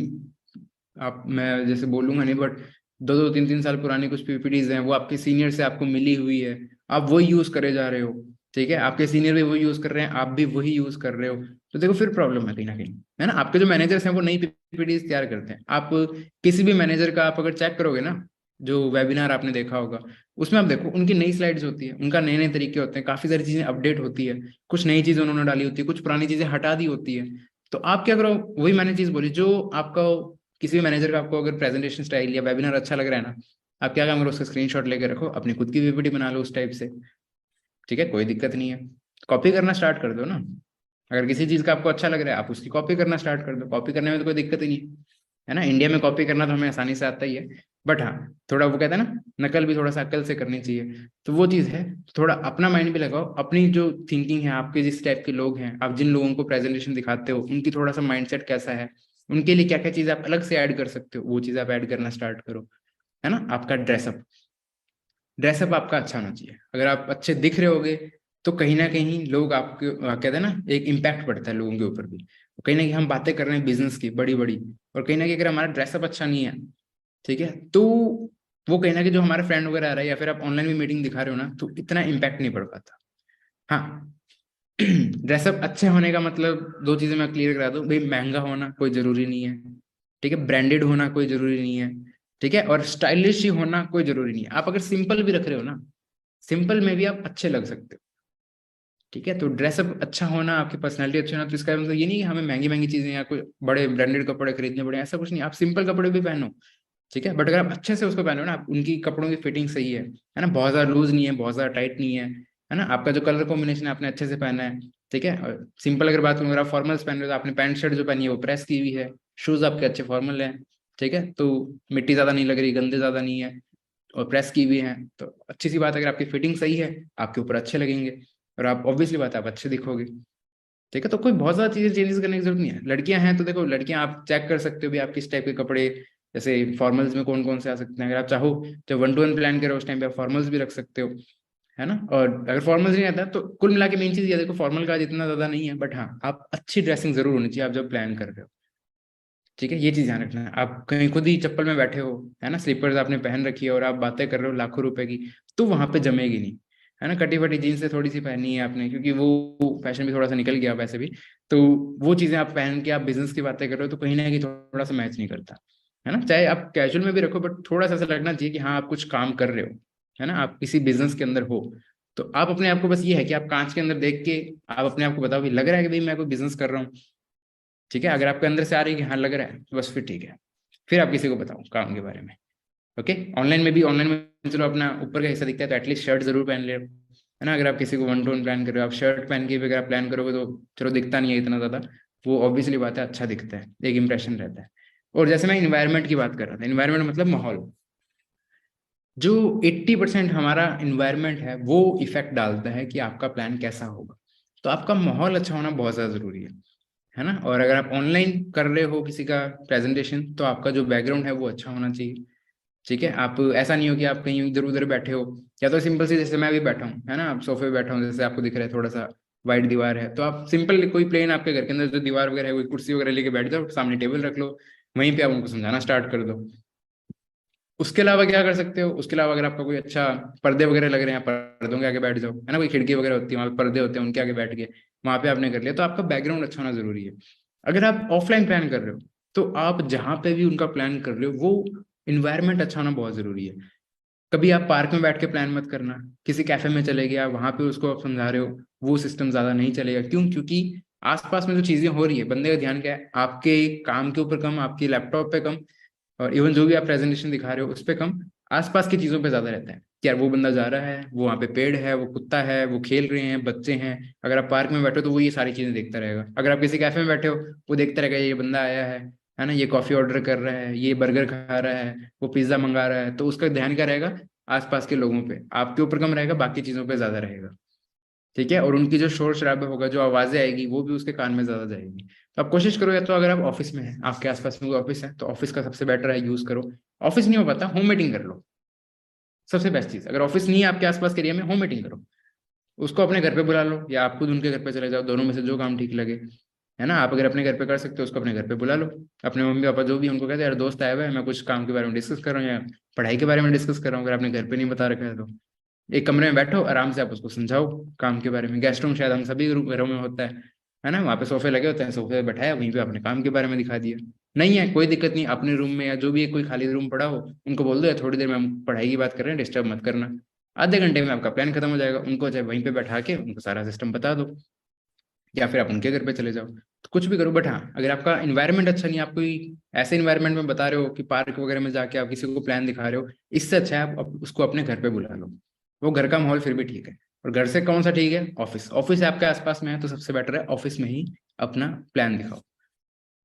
आप मैं जैसे बोलूंगा नहीं, बट 2 2 3 3 साल पुरानी कुछ पीपीटीज हैं, वो आपके सीनियर से आपको मिली हुई है, आप वही यूज करे जा रहे हो। ठीक है, आपके सीनियर भी वही यूज कर रहे हैं, आप भी वही यूज कर रहे हो। तो देखो फिर प्रॉब्लम है कहीं ना कहीं, है ना। आपके जो मैनेजर्स हैं वो नई पीपीटीज तैयार करते हैं। आप किसी भी मैनेजर का आप अगर चेक करोगे ना, जो वेबिनार आपने देखा होगा, उसमें आप देखो उनकी नई स्लाइड्स होती है, उनका नए नए तरीके होते हैं, काफी सारी चीजें अपडेट होती है, कुछ नई चीजें उन्होंने डाली होती है, कुछ पुरानी चीजें हटा दी होती है। तो आप क्या करो, वही मैंने चीज बोली जो आपका, किसी भी मैनेजर का आपको अगर प्रेजेंटेशन स्टाइल या वेबिनार अच्छा लग रहा है ना, आप क्या काम करो, उसका स्क्रीनशॉट लेके रखो, अपनी खुद की पीपीटी बना लो उस टाइप से। ठीक है, कोई दिक्कत नहीं है। कॉपी करना स्टार्ट कर दो ना। अगर किसी चीज का आपको अच्छा लग रहा है, आप उसकी कॉपी करना स्टार्ट कर दो, कॉपी करने में तो कोई दिक्कत ही नहीं है ना। इंडिया में कॉपी करना तो हमें आसानी से आता ही है। बट हाँ, थोड़ा वो कहते हैं ना, नकल भी थोड़ा सा अक्ल से करनी चाहिए। तो वो चीज है, थोड़ा अपना माइंड भी लगाओ, अपनी जो थिंकिंग है, आपके जिस टाइप के लोग हैं, आप जिन लोगों को प्रेजेंटेशन दिखाते हो, उनकी थोड़ा सा माइंडसेट कैसा है, उनके लिए क्या क्या चीज आप अलग से ऐड कर सकते हो, वो चीज आप ऐड करना स्टार्ट करो, है ना। आपका ड्रेसअप, ड्रेसअप आपका अच्छा होना चाहिए। अगर आप अच्छे दिख रहे होगे तो कहीं ना कहीं लोग आपके कहते हैं ना, एक इम्पैक्ट पड़ता है लोगों के ऊपर भी। कहीं ना कहीं हम बातें कर रहे हैं बिजनेस की बड़ी बड़ी, और कहीं ना कहीं अगर हमारा ड्रेसअप अच्छा नहीं है, ठीक है, तो वो कहीं ना कहीं जो हमारे फ्रेंड वगैरह आ रहा है, या फिर आप ऑनलाइन भी मीटिंग दिखा रहे हो ना, तो इतना इम्पैक्ट नहीं पड़ पाता। हाँ, ड्रेसअप अच्छे होने का मतलब 2 चीजें मैं क्लियर करा दूं भाई, महंगा होना कोई जरूरी नहीं है, ठीक है, ब्रांडेड होना कोई जरूरी नहीं है, ठीक है, और स्टाइलिश ही होना कोई जरूरी नहीं है। आप अगर सिंपल भी रख रहे हो ना, सिंपल में भी आप अच्छे लग सकते हो। ठीक है। तो ड्रेसअप अच्छा होना, आपकी पर्सनैलिटी अच्छी होना, तो इसका मतलब ये नहीं कि हमें महंगी महंगी चीजें या कोई बड़े ब्रांडेड कपड़े खरीदने पड़े, ऐसा कुछ नहीं। आप सिंपल कपड़े भी पहनो, ठीक है, बट अगर आप अच्छे से उसको पहनो ना, आप उनकी कपड़ों की फिटिंग सही है ना, बहुत ज्यादा लूज नहीं है, बहुत ज्यादा टाइट नहीं है ना, आपका जो कलर कॉम्बिनेशन है आपने अच्छे से पहना है, ठीक है। और सिंपल अगर बात करूँ, अगर आप फॉर्मल्स पहन रहे हो तो आपने पैंट शर्ट जो पहनी है वो प्रेस की हुई है, शूज आपके अच्छे फॉर्मल है, ठीक है, तो मिट्टी ज्यादा नहीं लग रही, गंदे ज्यादा नहीं है, और प्रेस की हुई है, तो अच्छी सी बात है। अगर आपकी फिटिंग सही है, आपके ऊपर अच्छे लगेंगे, और आप ऑब्वियसली बात है आप अच्छे दिखोगे, ठीक है। तो कोई बहुत ज्यादा चीजें चेंजेस करने की जरूरत नहीं है। लड़कियां हैं तो देखो, लड़कियां आप चेक कर सकते हो भी आप किस टाइप के कपड़े, जैसे फॉर्मल्स में कौन कौन से आ सकते हैं। अगर आप चाहो तो 1 to 1 प्लान करो, उस टाइम पे आप फॉर्मल्स भी रख सकते हो, है ना। और अगर फॉर्मल्स नहीं आता तो कुल मिला के मेन चीज ये देखो, फॉर्मल का जितना ज्यादा नहीं है, बट हाँ आप अच्छी ड्रेसिंग जरूर होनी चाहिए आप जब प्लान कर रहे हो, ठीक है। ये चीज ध्यान रखना है। आप कहीं खुद ही चप्पल में बैठे हो, है ना, स्लीपर्स आपने पहन रखी है और आप बातें कर रहे हो लाखों रुपए की, तो वहां पे जमेगी नहीं, है ना। कटी फटी जीन्स से थोड़ी सी पहनी है आपने, क्योंकि वो फैशन भी थोड़ा सा निकल गया वैसे भी, तो वो चीजें आप पहन के आप बिजनेस की बातें कर रहे हो, तो कहीं ना कहीं थोड़ा सा मैच नहीं करता, है ना। चाहे आप कैजुअल में भी रखो, बट थोड़ा सा ऐसा लगना चाहिए कि हाँ आप कुछ काम कर रहे हो, है ना, आप किसी बिजनेस के अंदर हो। तो आप अपने आप को, बस ये है कि आप कांच के अंदर देख के आप अपने आप को बताओ कि लग रहा है कि भाई मैं कोई बिजनेस कर रहा हूँ, ठीक है। अगर आपके अंदर से आ रही है कि हाँ लग रहा है, तो बस फिर ठीक है, फिर आप किसी को बताओ काम के बारे में। ओके। ऑनलाइन में भी, ऑनलाइन में चलो अपना ऊपर का हिस्सा दिखता है तो एटलीस्ट शर्ट जरूर पहन ले, है ना। अगर आप किसी को 1 to 1 प्लान कर रहे हो, आप शर्ट पहन के भी अगर आप प्लान करोगे तो चलो दिखता नहीं है इतना ज्यादा, वो ऑब्वियसली बात है अच्छा दिखता है, एक इंप्रेशन रहता है। और जैसे मैं इन्वायरमेंट की बात कर रहा था, इन्वायरमेंट मतलब माहौल, जो 80% हमारा इन्वायरमेंट है वो इफेक्ट डालता है कि आपका प्लान कैसा होगा। तो आपका माहौल अच्छा होना बहुत ज्यादा जरूरी है ना। और अगर आप ऑनलाइन कर रहे हो किसी का प्रेजेंटेशन, तो आपका जो बैकग्राउंड है वो अच्छा होना चाहिए, ठीक है। आप ऐसा नहीं हो कि आप कहीं इधर उधर बैठे हो, या तो सिंपल सी, जैसे मैं अभी बैठा हूँ, है ना, आप सोफे पे बैठा हूँ, जैसे आपको दिख रहा है थोड़ा सा वाइट दीवार है, तो आप सिंपल कोई प्लेन आपके घर के अंदर जो दीवार वगैरह है, कोई कुर्सी वगैरह लेके बैठ जाओ, सामने टेबल रख लो, वहीं पे आप उनको समझाना स्टार्ट कर दो। उसके अलावा क्या कर सकते हो, उसके अलावा अगर आपका कोई अच्छा पर्दे वगैरह लग रहे हैं, पर्दों के आगे बैठ जाओ, है ना, कोई खिड़की वगैरह होती है वहाँ पे पर्दे होते हैं, उनके आगे बैठ गए, वहां पे आपने कर लिया, तो आपका बैकग्राउंड अच्छा होना जरूरी है। अगर आप ऑफलाइन प्लान कर रहे हो, तो आप जहाँ पे भी उनका प्लान कर रहे हो, वो इन्वायरमेंट अच्छा होना बहुत जरूरी है। कभी आप पार्क में बैठ के प्लान मत करना, किसी कैफे में चले गए आप, वहां पे उसको आप समझा रहे हो, वो सिस्टम ज्यादा नहीं चलेगा। क्यों? क्योंकि आसपास में जो चीजें हो रही है, बंदे का ध्यान क्या है, आपके काम के ऊपर कम, आपके लैपटॉप पे कम, और इवन जो भी आप प्रेजेंटेशन दिखा रहे हो उस पे कम, आसपास की चीजों पे ज्यादा रहता है कि यार वो बंदा जा रहा है, वो वहाँ पे पेड़ है, वो कुत्ता है, वो खेल रहे हैं, बच्चे हैं। अगर आप पार्क में बैठे हो तो वो ये सारी चीजें देखता रहेगा। अगर आप किसी कैफे में बैठे हो, वो देखता रहेगा ये बंदा आया है ना, ये कॉफी ऑर्डर कर रहा है, ये बर्गर खा रहा है, वो पिज्जा मंगा रहा है, तो उसका ध्यान क्या रहेगा, आसपास के लोगों पे, आपके ऊपर कम रहेगा, बाकी चीजों पे ज्यादा रहेगा, ठीक है। और उनकी जो शोर शराबा होगा, जो आवाजें आएगी, वो भी उसके कान में ज्यादा जाएगी। तो आप कोशिश करो, या तो अगर आप ऑफिस में हैं, आपके आसपास में कोई ऑफिस है, तो ऑफिस का सबसे बेटर है यूज करो। ऑफिस नहीं हो पाता, होम मीटिंग कर लो, सबसे बेस्ट चीज। अगर ऑफिस नहीं है आपके आसपास के एरिया में, होम मीटिंग करो, उसको अपने घर पे बुला लो, या आप खुद उनके घर पे चले जाओ, दोनों में से जो काम ठीक लगे, है ना। आप अगर अपने घर पे कर सकते हो, उसको अपने घर पे बुला लो, अपने मम्मी पापा जो भी, उनको कहते हैं यार दोस्त आया हुआ है, मैं कुछ काम के बारे में डिस्कस कर रहा हूँ या पढ़ाई के बारे में डिस्कस कर रहा हूँ, अगर आपने घर पे नहीं बता रखा है तो एक कमरे में बैठो आराम से, आप उसको समझाओ काम के बारे में। गेस्ट रूम शायद हम सभी घरों में होता है ना, वहाँ पे सोफे लगे होते हैं, सोफे पे बैठाया, वहीं पे अपने काम के बारे में दिखा दिया। नहीं है कोई दिक्कत नहीं, अपने रूम में या जो भी है कोई खाली रूम पड़ा हो, उनको बोल दो यार थोड़ी देर में हम पढ़ाई की बात कर रहे हैं, डिस्टर्ब मत करना। आधे घंटे में आपका प्लान खत्म हो जाएगा, उनको चाहे वहीं पे बैठा के उनको सारा सिस्टम बता दो, या फिर आप उनके घर पे चले जाओ, तो कुछ भी करो। बट हाँ, अगर आपका इन्वायरमेंट अच्छा नहीं है, आप कोई ऐसे इन्वायरमेंट में बता रहे हो कि पार्क वगैरह में जाके आप किसी को प्लान दिखा रहे हो, इससे अच्छा है आप उसको अपने घर पे बुला लो, वो घर का माहौल फिर भी ठीक है। और घर से कौन सा ठीक है, ऑफिस, ऑफिस आपके आसपास में है तो सबसे बेटर है ऑफिस में ही अपना प्लान दिखाओ।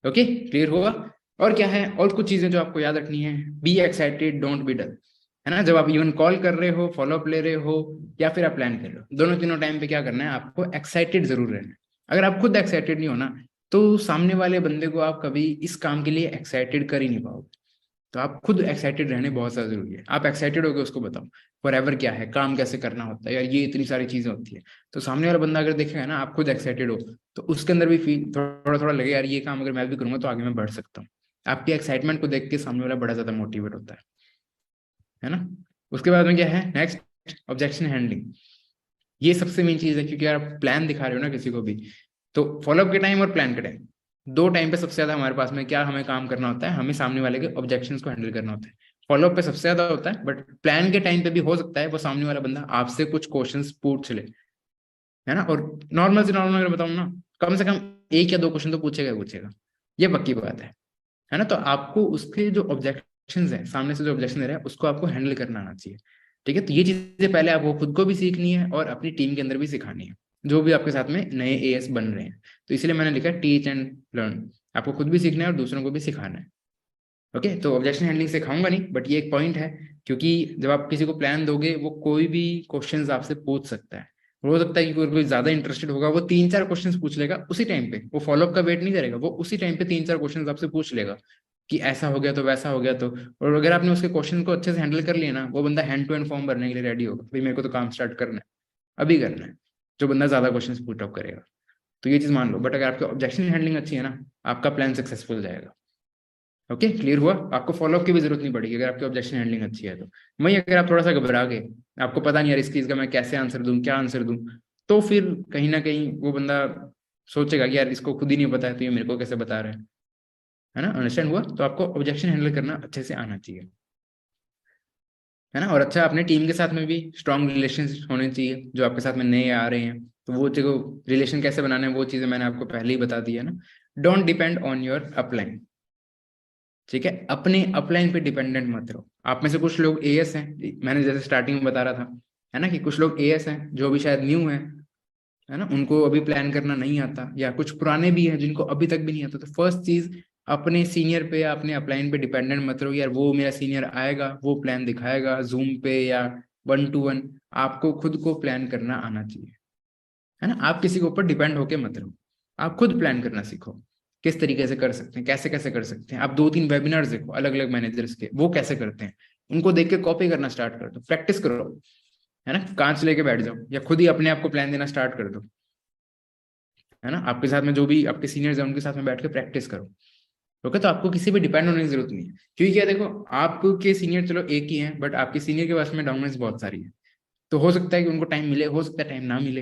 ओके, क्लियर होगा। और क्या है, और कुछ चीजें जो आपको याद रखनी है, बी एक्साइटेड डोंट बी डल, है ना। जब आप इवन कॉल कर रहे हो, फॉलोअप ले रहे हो, या फिर आप प्लान कर रहे हो, दोनों तीनों टाइम पे क्या करना है, आपको एक्साइटेड जरूर रहना है। अगर आप खुद एक्साइटेड नहीं हो ना, तो सामने वाले बंदे को आप कभी इस काम के लिए एक्साइटेड कर ही नहीं पाओगे। तो आप खुद एक्साइटेड रहने बहुत ज्यादा जरूरी है। आप एक्साइटेड होकर उसको बताओ फॉरएवर क्या है, काम कैसे करना होता है, यार ये इतनी सारी चीजें होती है, तो सामने वाला बंदा अगर देखेगा ना आप खुद एक्साइटेड हो, तो उसके अंदर भी फील थोड़ा थोड़ा लगे यार ये काम अगर मैं भी करूंगा तो आगे मैं बढ़ सकता हूँ। आपकी एक्साइटमेंट को देख के सामने वाला बड़ा ज्यादा मोटिवेट होता है ना। उसके बाद में क्या है नेक्स्ट, ऑब्जेक्शन हैंडलिंग। ये सबसे मेन चीज है, क्योंकि आप प्लान दिखा रहे हो ना किसी को भी, तो फॉलोअप के टाइम और प्लान के टाइम, दो टाइम पे सबसे ज्यादा हमारे पास में क्या हमें काम करना होता है, हमें सामने वाले के ऑब्जेक्शंस को हैंडल करना होता है। फॉलोअप पे सबसे ज्यादा होता है, बट प्लान के टाइम पे भी हो सकता है वो सामने वाला बंदा आपसे कुछ क्वेश्चंस पूछ ले, है ना। और नॉर्मल से नॉर्मल अगर बताऊँ ना, कम से कम एक या दो क्वेश्चन तो पूछेगा ही पूछेगा, ये पक्की बात है ना। तो आपको उसके जो ऑब्जेक्शंस हैं, सामने से जो ऑब्जेक्शन दे रहा है, उसको आपको हैंडल करना आना चाहिए। ठीक है, तो ये चीजें पहले आपको खुद को भी सीखनी है और अपनी टीम के अंदर भी सिखानी है, जो भी आपके साथ में नए एएस बन रहे हैं। तो इसलिए मैंने लिखा टीच एंड लर्न, आपको खुद भी सीखना है और दूसरों को भी सिखाना है। ओके, तो ऑब्जेक्शन हैंडलिंग सिखाऊंगा नहीं, बट ये एक पॉइंट है, क्योंकि जब आप किसी को प्लान दोगे, वो कोई भी क्वेश्चंस आपसे पूछ सकता है। हो सकता है कि कोई ज्यादा इंटरेस्टेड होगा, वो तीन चार क्वेश्चंस पूछ लेगा उसी टाइम पे, वो फॉलोअप का वेट नहीं करेगा, वो उसी टाइम पे तीन चार क्वेश्चंस आपसे पूछ लेगा कि ऐसा हो गया तो वैसा हो गया तो। और अगर आपने उसके क्वेश्चन को अच्छे से हैंडल कर लिया ना, वो बंदा हैंड टू हैंड फॉर्म भरने के लिए रेडी होगा, भाई मेरे को तो काम स्टार्ट करना है, अभी करना है, जो बंदा ज्यादा क्वेश्चन पुट अप करेगा। तो ये चीज मान लो, बट अगर आपकी ऑब्जेक्शन हैंडलिंग अच्छी है ना, आपका प्लान सक्सेसफुल जाएगा। ओके, क्लियर हुआ? आपको फॉलोअप की भी जरूरत नहीं पड़ेगी अगर आपकी ऑब्जेक्शन हैंडलिंग अच्छी है तो। वहीं अगर आप थोड़ा सा घबरा गए, आपको पता नहीं यार इस चीज का मैं कैसे आंसर दूं, क्या आंसर दूं, तो फिर कहीं ना कहीं वो बंदा सोचेगा कि यार इसको खुद ही नहीं पता है, तो ये मेरे को कैसे बता रहा है ना। अंडरस्टैंड हुआ? तो आपको ऑब्जेक्शन हैंडल करना अच्छे से आना चाहिए, है ना। और अच्छा, अपने टीम के साथ में भी स्ट्रांग रिलेशन होने चाहिए, जो आपके साथ में नए आ रहे हैं, तो वो चीज़ रिलेशन कैसे बनाना है, वो चीज़ें मैंने आपको पहले ही बता दी है ना। Don't depend on your upline. ठीक है, अपने अपलाइन पे डिपेंडेंट मत रहो। आप में से कुछ लोग एएस हैं, मैंने जैसे स्टार्टिंग में बता रहा था, है ना, कि कुछ लोग एएस हैं जो अभी शायद न्यू है ना, उनको अभी प्लान करना नहीं आता, या कुछ पुराने भी हैं जिनको अभी तक भी नहीं आता। तो फर्स्ट चीज, अपने सीनियर पे या अपने अपलाइन पे डिपेंडेंट मत रहो, यार वो मेरा सीनियर आएगा, वो प्लान दिखाएगा जूम पे या वन टू वन। आपको खुद को प्लान करना आना चाहिए, है ना। आप किसी के ऊपर डिपेंड होके मत रहो, आप खुद प्लान करना सीखो, किस तरीके से कर सकते हैं, कैसे कैसे कर सकते हैं। आप दो तीन वेबिनार्स देखो अलग अलग मैनेजर्स के, वो कैसे करते हैं, उनको देख के कॉपी करना स्टार्ट कर दो, प्रैक्टिस करो, है ना। कांच लेके बैठ जाओ या खुद ही अपने आप को प्लान देना स्टार्ट कर दो, है ना। आपके साथ में जो भी आपके सीनियर्स हैं उनके साथ में बैठ के प्रैक्टिस करो। ओके, तो आपको किसी पे डिपेंड होने की जरूरत नहीं है, क्योंकि क्या देखो, आपके सीनियर चलो एक ही हैं, बट आपके सीनियर के पास में डाउनलाइंस बहुत सारी है। तो हो सकता है कि उनको टाइम मिले, हो सकता है टाइम ना मिले,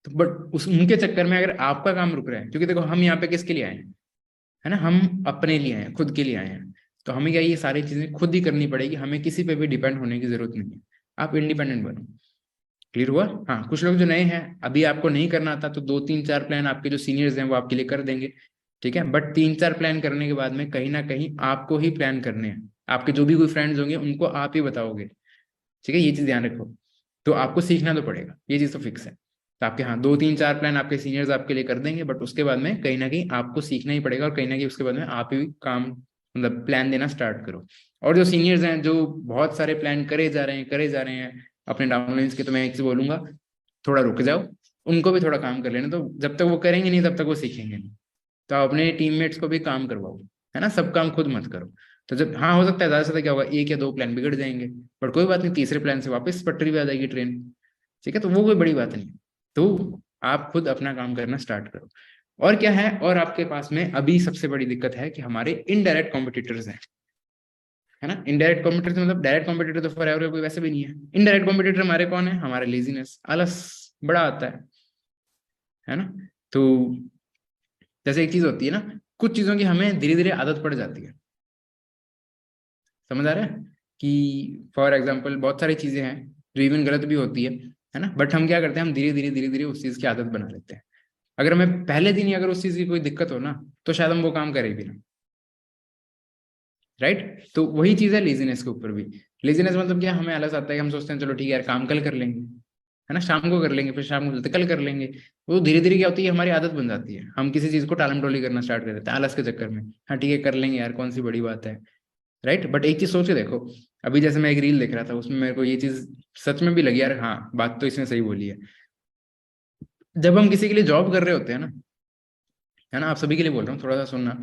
तो बट उस उनके चक्कर में अगर आपका काम रुक रहा है, क्योंकि देखो हम यहाँ पे किसके लिए आए हैं, है ना, हम अपने लिए आए हैं, खुद के लिए आए हैं। तो हमें क्या, ये सारी चीजें खुद ही करनी पड़ेगी, हमें किसी पे भी डिपेंड होने की जरूरत नहीं है। आप इंडिपेंडेंट बनो। क्लियर हुआ? हाँ, कुछ लोग जो नए हैं, अभी आपको नहीं करना आता, तो दो तीन चार प्लान आपके जो सीनियर्स हैं वो आपके लिए कर देंगे। ठीक है, बट तीन चार प्लान करने के बाद में कहीं ना कहीं आपको ही प्लान करने हैं। आपके जो भी कोई फ्रेंड्स होंगे उनको आप ही बताओगे। ठीक है, ये चीज ध्यान रखो। तो आपको सीखना तो पड़ेगा, ये चीज तो फिक्स है। तो आपके, हाँ, दो तीन चार प्लान आपके सीनियर्स आपके लिए कर देंगे, बट उसके बाद में कहीं ना कहीं आपको सीखना ही पड़ेगा, और कहीं ना कहीं उसके बाद में आप ही काम, मतलब प्लान देना स्टार्ट करो। और जो सीनियर्स हैं जो बहुत सारे प्लान करे जा रहे हैं अपने डाउनलाइंस के, तो मैं एक चीज बोलूंगा, थोड़ा रुक जाओ, उनको भी थोड़ा काम कर लेना। तो जब तक वो करेंगे नहीं, तब तक वो सीखेंगे नहीं। तो आप अपने टीममेट्स को भी काम करवाओ, है ना, सब काम खुद मत करो। तो जब, हाँ, हो सकता है ज्यादा से ज्यादा क्या होगा, एक या दो प्लान बिगड़ जाएंगे, बट कोई बात नहीं, तीसरे प्लान से वापस पटरी पे आ जाएगी ट्रेन। ठीक है, तो वो कोई बड़ी बात नहीं। तो आप खुद अपना काम करना स्टार्ट करो। और क्या है, और आपके पास में अभी सबसे बड़ी दिक्कत है कि हमारे इनडायरेक्ट कॉम्पिटिटर्स हैं, है ना। इनडायरेक्ट कॉम्पिटिटर मतलब, डायरेक्ट कॉम्पिटिटर तो फॉर एवर कोई वैसे भी नहीं है। इनडायरेक्ट कॉम्पिटिटर हमारे कौन है, हमारे लेजीनेस, आलस बड़ा आता है ना। तो जैसे एक चीज होती है ना, कुछ चीजों की हमें धीरे धीरे आदत पड़ जाती है, समझ आ रहा है, कि फॉर एग्जाम्पल बहुत सारी चीजें हैं जो इवन गलत भी होती है ना, बट हम क्या करते हैं, हम धीरे धीरे उस चीज की आदत बना लेते हैं। अगर हमें पहले दिन ही अगर उस चीज की कोई दिक्कत हो ना, तो शायद हम वो काम करें भी ना। राइट, तो वही चीज है लेजीनेस के ऊपर भी। लेजीनेस मतलब क्या, हमें आलस आता है कि हम सोचते हैं चलो ठीक है यार, काम कल कर लेंगे, है ना, शाम को कर लेंगे, फिर शाम को बोलते कल कर लेंगे। वो धीरे धीरे क्या होती है, हमारी आदत बन जाती है, हम किसी चीज को टालम टोली करना स्टार्ट कर देते हैं आलस के चक्कर में। हाँ ठीक है, कर लेंगे यार, कौन सी बड़ी बात है। राइट, बट एक चीज सोच के देखो, अभी जैसे मैं एक रील देख रहा था, उसमें मेरे को ये चीज सच में भी लगी यार, हाँ बात तो इसने सही बोली है। जब हम किसी के लिए जॉब कर रहे होते हैं ना, है ना, आप सभी के लिए बोल रहा हूँ, थोड़ा सा सुनना।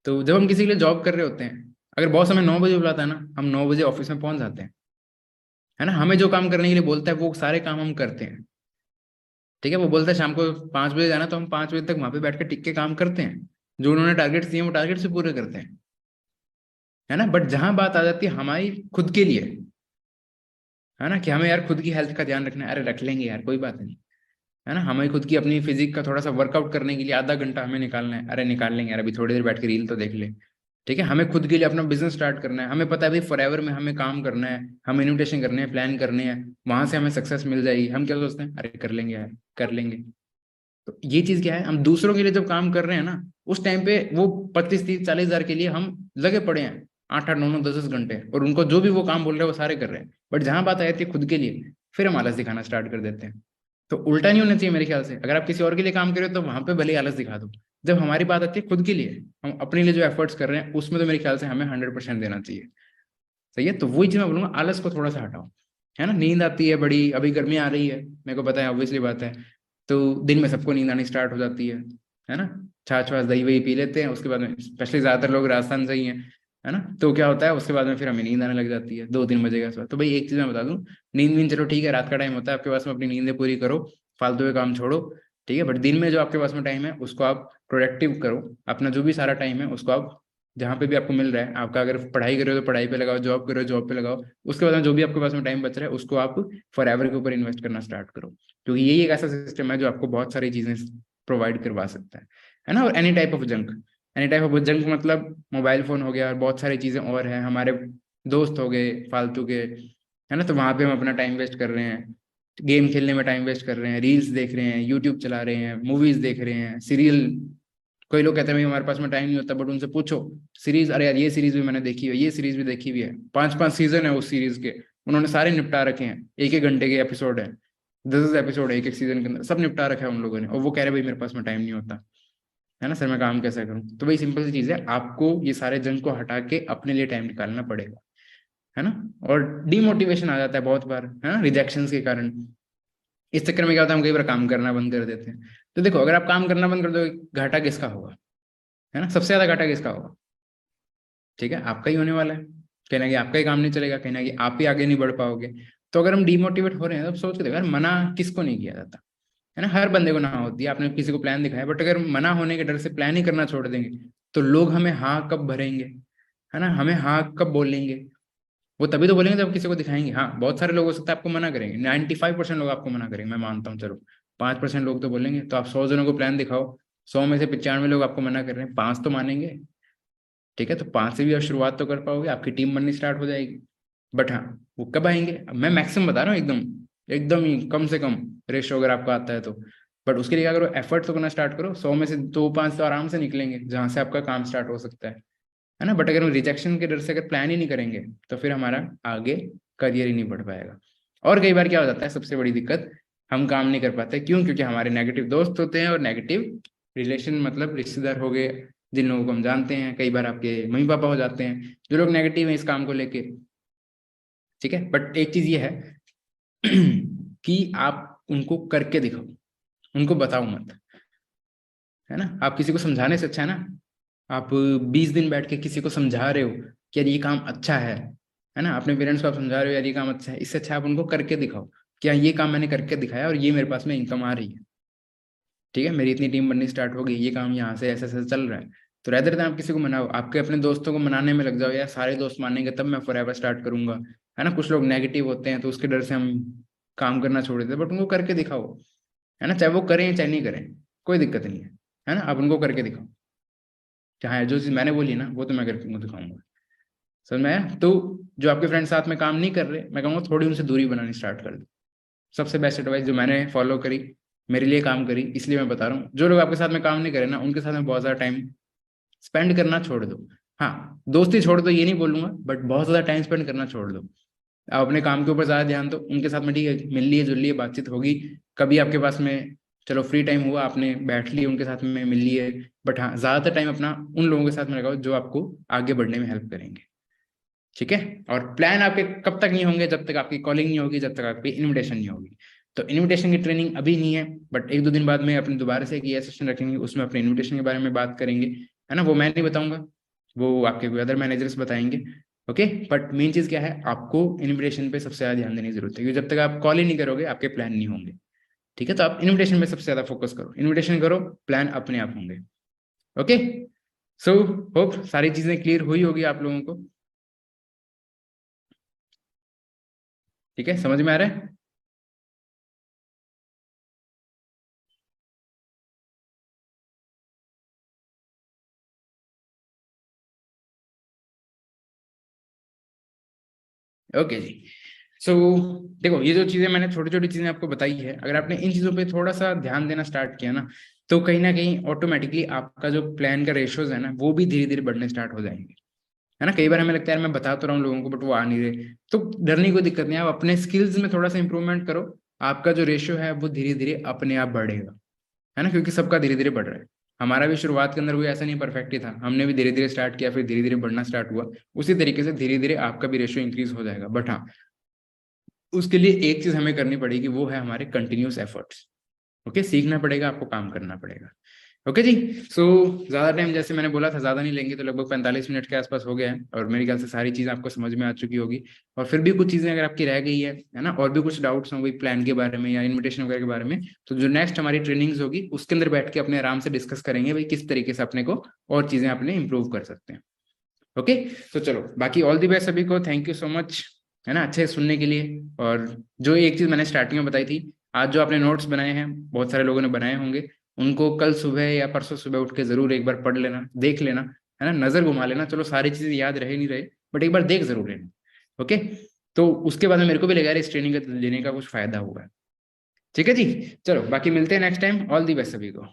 तो जब हम किसी के लिए जॉब कर रहे होते हैं, अगर बॉस हमें 9 बजे बुलाता है ना, हम 9 बजे ऑफिस में पहुंच जाते हैं, है ना। हमें जो काम करने के लिए बोलता है वो सारे काम हम करते हैं। ठीक है, वो बोलता है शाम को 5 बजे जाना, तो हम 5 बजे तक वहां पे बैठ के टिक के काम करते हैं, जो उन्होंने टारगेट दिए वो टारगेट से पूरे करते हैं, है ना। बट जहां बात आ जाती है हमारी खुद के लिए, है ना, कि हमें यार खुद की हेल्थ का ध्यान रखना है, अरे रख लेंगे यार, कोई बात नहीं, है ना। हमें खुद की अपनी फिजिक का थोड़ा सा वर्कआउट करने के लिए आधा घंटा हमें निकालना है, अरे निकाल लेंगे यार, अभी थोड़ी देर बैठ के रील तो देख ले, ठीक है, हमें खुद के लिए अपना बिजनेस स्टार्ट करना है, हमें पता है भाई फॉरएवर में हमें काम करना है, हम इन्विटेशन करने हैं, प्लान करने हैं, वहां से हमें सक्सेस मिल जाएगी, हम क्या सोचते हैं, अरे कर लेंगे यार, कर लेंगे। तो ये चीज क्या है, हम दूसरों के लिए जब काम कर रहे हैं ना, उस टाइम पे वो 25 30 40 हजार के लिए हम लगे पड़े हैं, 8 8 9 9 10 10 घंटे, और उनको जो भी वो काम बोल रहे हैं वो सारे कर रहे हैं, बट जहां बात आती है खुद के लिए, फिर हम आलस दिखाना स्टार्ट कर देते हैं। तो उल्टा नहीं होना चाहिए मेरे ख्याल से, अगर आप किसी और के लिए काम कर रहे हो तो वहां पे भले ही आलस दिखा दो, जब हमारी बात आती है खुद के लिए, हम अपने लिए जो एफर्ट्स कर रहे हैं उसमें तो मेरे ख्याल से हमें 100% देना चाहिए। सही है, तो वही चीज मैं बोलूंगा, आलस को थोड़ा सा हटाओ। है ना, नींद आती है बड़ी, अभी गर्मी आ रही है, मेरे को पता है, ऑब्वियसली बात है। तो दिन में सबको नींद आनी स्टार्ट हो जाती है ना, छाछ वाछ दही वही पी लेते हैं, उसके बाद में स्पेशली ज्यादातर लोग राजस्थान से ही हैं, है ना, तो क्या होता है उसके बाद में फिर हमें नींद आने लग जाती है 2 3 बजे के आसपास। तो भाई एक चीज मैं बता दूं, नींद वींद चलो ठीक है, रात का टाइम होता है आपके पास में, अपनी नींदें पूरी करो, फालतू के काम छोड़ो, ठीक है, बट दिन में जो आपके पास में टाइम है उसको आप प्रोडक्टिव करो, अपना जो भी सारा टाइम है उसको आप जहाँ पे भी आपको मिल रहा है, आपका अगर पढ़ाई कर रहे हो तो पढ़ाई पे लगाओ, जॉब कर रहे हो जॉब पे लगाओ, उसके बाद में जो भी आपके पास में टाइम बच रहा है उसको आप फॉर एवर के ऊपर इन्वेस्ट करना स्टार्ट करो, क्योंकि यही एक ऐसा सिस्टम है जो आपको बहुत सारी चीजें प्रोवाइड करवा सकता है ना। और any type of junk, any type of junk मतलब मोबाइल फोन हो गया और बहुत सारी चीजें और हैं, हमारे दोस्त हो गए फालतू के, है ना, तो वहां पे हम अपना टाइम वेस्ट कर रहे हैं, गेम खेलने में टाइम वेस्ट कर रहे हैं, रील्स देख रहे हैं, यूट्यूब चला रहे हैं, मूवीज देख रहे हैं, सीरियल। कोई लोग कहते हैं भाई हमारे पास में टाइम नहीं होता, बट उनसे पूछो सीरीज, अरे यार ये सीरीज भी मैंने देखी हुई है, ये सीरीज भी देखी हुई है, 5 5 सीजन है उस सीरीज के, उन्होंने सारे निपटा रखे हैं, 1 1 घंटे के एपिसोड है, 10 10 एपिसोड है एक एक सीजन के अंदर, सब निपटा रखा है उन लोगों ने, और वो कह रहे भाई मेरे पास में टाइम नहीं होता, है ना सर, मैं काम कैसे करूँ। तो भाई सिंपल सी चीज है, आपको ये सारे जंक को हटा के अपने लिए टाइम निकालना पड़ेगा, है ना। और डिमोटिवेशन आ जाता है बहुत बार, है ना, रिजेक्शन के कारण, इस चक्कर में क्या होता है हम कई बार काम करना बंद कर देते हैं। तो देखो, अगर आप काम करना बंद कर दो, घाटा किसका होगा, है ना, सबसे ज्यादा घाटा किसका होगा, ठीक है, आपका ही होने वाला है, कहीं ना कहीं आपका ही काम नहीं चलेगा, कहीं ना कहीं आप ही आगे नहीं बढ़ पाओगे। तो अगर हम डिमोटिवेट हो रहे हैं तो सोच के देखो यार, मना किसको नहीं किया जाता, है ना, हर बंदे को ना होती है, आपने किसी को प्लान दिखाया, बट अगर मना होने के डर से प्लान ही करना छोड़ देंगे, तो लोग हमें हाँ कब भरेंगे, है ना, हमें हाँ कब बोलेंगे, वो तभी तो बोलेंगे जब किसी को दिखाएंगे। हाँ, बहुत सारे लोग हो सकता है आपको मना करेंगे, 95% लोग आपको मना करेंगे, मैं मानता हूँ, चलो 5% लोग तो बोलेंगे, तो आप 100 जनों को प्लान दिखाओ, 100 में से 95 लोग आपको मना कर रहे हैं, 5 तो मानेंगे, ठीक है, तो 5 से भी आप शुरुआत तो कर पाओगे, आपकी टीम बननी स्टार्ट हो जाएगी। बट हाँ, वो कब आएंगे, अब मैं मैक्सिमम बता रहा हूँ, एकदम एकदम ही कम से कम रेशो अगर आपको आता है तो। बट उसके लिए क्या करो, एफर्ट तो करना स्टार्ट करो, 100 में से 2 5 तो आराम से निकलेंगे जहां से आपका काम स्टार्ट हो सकता है ना। बट अगर हम रिजेक्शन के डर से अगर प्लान ही नहीं करेंगे, तो फिर हमारा आगे करियर ही नहीं बढ़ पाएगा। और कई बार क्या हो जाता है, सबसे बड़ी दिक्कत, हम काम नहीं कर पाते, क्यों, क्योंकि हमारे नेगेटिव दोस्त होते हैं, और नेगेटिव रिलेशन मतलब रिश्तेदार हो गए, जिन लोगों को हम जानते हैं, कई बार आपके मम्मी पापा हो जाते हैं जो लोग नेगेटिव हैं इस काम को लेके, ठीक है। बट एक चीज ये है कि आप उनको करके दिखाओ, उनको बताओ मत, है ना, आप किसी को समझाने से अच्छा है ना, आप 20 दिन बैठ के किसी को समझा रहे हो कि यार ये काम अच्छा है ना, अपने पेरेंट्स को आप समझा रहे हो यार ये काम अच्छा है, इससे अच्छा आप उनको करके दिखाओ कि हाँ ये काम मैंने करके दिखाया और ये मेरे पास में इनकम आ रही है, ठीक है, मेरी इतनी टीम बननी स्टार्ट हो गई, ये काम यहाँ से ऐसे ऐसे चल रहा है। तो रहते रहते आप किसी को मनाओ, आपके अपने दोस्तों को मनाने में लग जाओ, यार सारे दोस्त मानेंगे तब मैं फॉरएवर स्टार्ट करूंगा, है ना। कुछ लोग नेगेटिव होते हैं तो उसके डर से हम काम करना छोड़ देते हैं, बट उनको करके दिखाओ, है ना, चाहे वो करें चाहे नहीं करें, कोई दिक्कत नहीं है ना, आप उनको करके दिखाओ, चाहे जो चीज मैंने बोली ना वो तो मैं करके उनको दिखाऊंगा। समझ में आया? तो जो आपके फ्रेंड साथ में काम नहीं कर रहे, मैं कहूँगा थोड़ी उनसे दूरी बनानी स्टार्ट कर दो। सबसे बेस्ट एडवाइस जो मैंने फॉलो करी, मेरे लिए काम करी, इसलिए मैं बता रहा हूँ, जो लोग आपके साथ में काम नहीं करे ना, उनके साथ में बहुत ज्यादा टाइम स्पेंड करना छोड़ दो। हाँ, दोस्ती छोड़ दो ये नहीं बोलूंगा, बट बहुत ज्यादा टाइम स्पेंड करना छोड़ दो, आप अपने काम के ऊपर ज्यादा ध्यान दो, उनके साथ में ठीक है मिल लिए जुल लिए, बातचीत होगी, कभी आपके पास में चलो फ्री टाइम हुआ, आपने बैठ लिए उनके साथ में मिल लिए, बट हाँ ज्यादातर टाइम अपना उन लोगों के साथ में लगाओ जो आपको आगे बढ़ने में हेल्प करेंगे, ठीक है। और प्लान आपके कब तक नहीं होंगे, जब तक आपकी कॉलिंग नहीं होगी, जब तक आपकी इनविटेशन नहीं होगी। तो इनविटेशन की ट्रेनिंग अभी नहीं है, बट 1 2 दिन बाद में अपने दोबारा से एक ये सेशन रखेंगे, उसमें अपने इनविटेशन के बारे में बात करेंगे, है ना, वो मैं नहीं बताऊंगा, वो आपके कोई अदर मैनेजर्स बताएंगे, ओके। बट मेन चीज क्या है, आपको इनविटेशन पे सबसे ज्यादा ध्यान देने की जरूरत है, क्योंकि जब तक आप कॉल ही नहीं करोगे आपके प्लान नहीं होंगे, ठीक है। तो आप इनविटेशन पे सबसे ज्यादा फोकस करो, इनविटेशन करो, प्लान अपने आप होंगे, ओके। सो होप सारी चीजें क्लियर हुई होगी आप लोगों को, ठीक है, समझ में आ रहा है। ओके जी। सो देखो, ये जो चीजें मैंने छोटी छोटी चीजें आपको बताई है, अगर आपने इन चीजों पे थोड़ा सा ध्यान देना स्टार्ट किया ना कहीं ऑटोमेटिकली आपका जो प्लान का रेशियोज है ना वो भी धीरे धीरे बढ़ने स्टार्ट हो जाएंगे, है ना। कई बार हमें लगता है यार मैं बता तो रहा हूँ लोगों को बट वो आ नहीं रहे, तो डरने की कोई दिक्कत नहीं है, आप अपने स्किल्स में थोड़ा सा इंप्रूवमेंट करो, आपका जो रेशियो है वो धीरे धीरे अपने आप बढ़ेगा, है ना, क्योंकि सबका धीरे धीरे बढ़ रहा है। हमारा भी शुरुआत के अंदर कोई ऐसा नहीं परफेक्ट ही था, हमने भी धीरे धीरे स्टार्ट किया, फिर धीरे धीरे बढ़ना स्टार्ट हुआ, उसी तरीके से धीरे धीरे आपका भी रेशियो इंक्रीज हो जाएगा। बट हाँ, उसके लिए एक चीज हमें करनी पड़ेगी, वो है हमारे कंटिन्यूस एफर्ट्स। ओके, सीखना पड़ेगा, आपको काम करना पड़ेगा। ओके जी। सो ज्यादा टाइम जैसे मैंने बोला था ज्यादा नहीं लेंगे, तो लगभग 45 मिनट के आसपास हो गया है, और मेरे ख्याल से सारी चीजें आपको समझ में आ चुकी होगी। और फिर भी कुछ चीजें अगर आपकी रह गई है ना, और भी कुछ डाउट्स हो वही प्लान के बारे में या इन्विटेशन वगैरह के बारे में, तो जो नेक्स्ट हमारी ट्रेनिंग्स होगी उसके अंदर बैठ के अपने आराम से डिस्कस करेंगे भाई किस तरीके से अपने को और चीजें अपने इंप्रूव कर सकते हैं। ओके, तो चलो बाकी ऑल दी बेस्ट सभी को, थैंक यू सो मच, है ना, अच्छे से सुनने के लिए। और जो एक चीज मैंने स्टार्टिंग में बताई थी, आज जो आपने नोट्स बनाए हैं, बहुत सारे लोगों ने बनाए होंगे, उनको कल सुबह या परसों सुबह उठ के जरूर एक बार पढ़ लेना, देख लेना, है ना, नजर घुमा लेना, चलो सारी चीजें याद रहे नहीं रहे, बट एक बार देख जरूर लेना। ओके, तो उसके बाद में मेरे को भी लगा यार इस ट्रेनिंग का लेने का कुछ फायदा हुआ है। ठीक है जी। चलो बाकी मिलते हैं next time, all the best सभी को।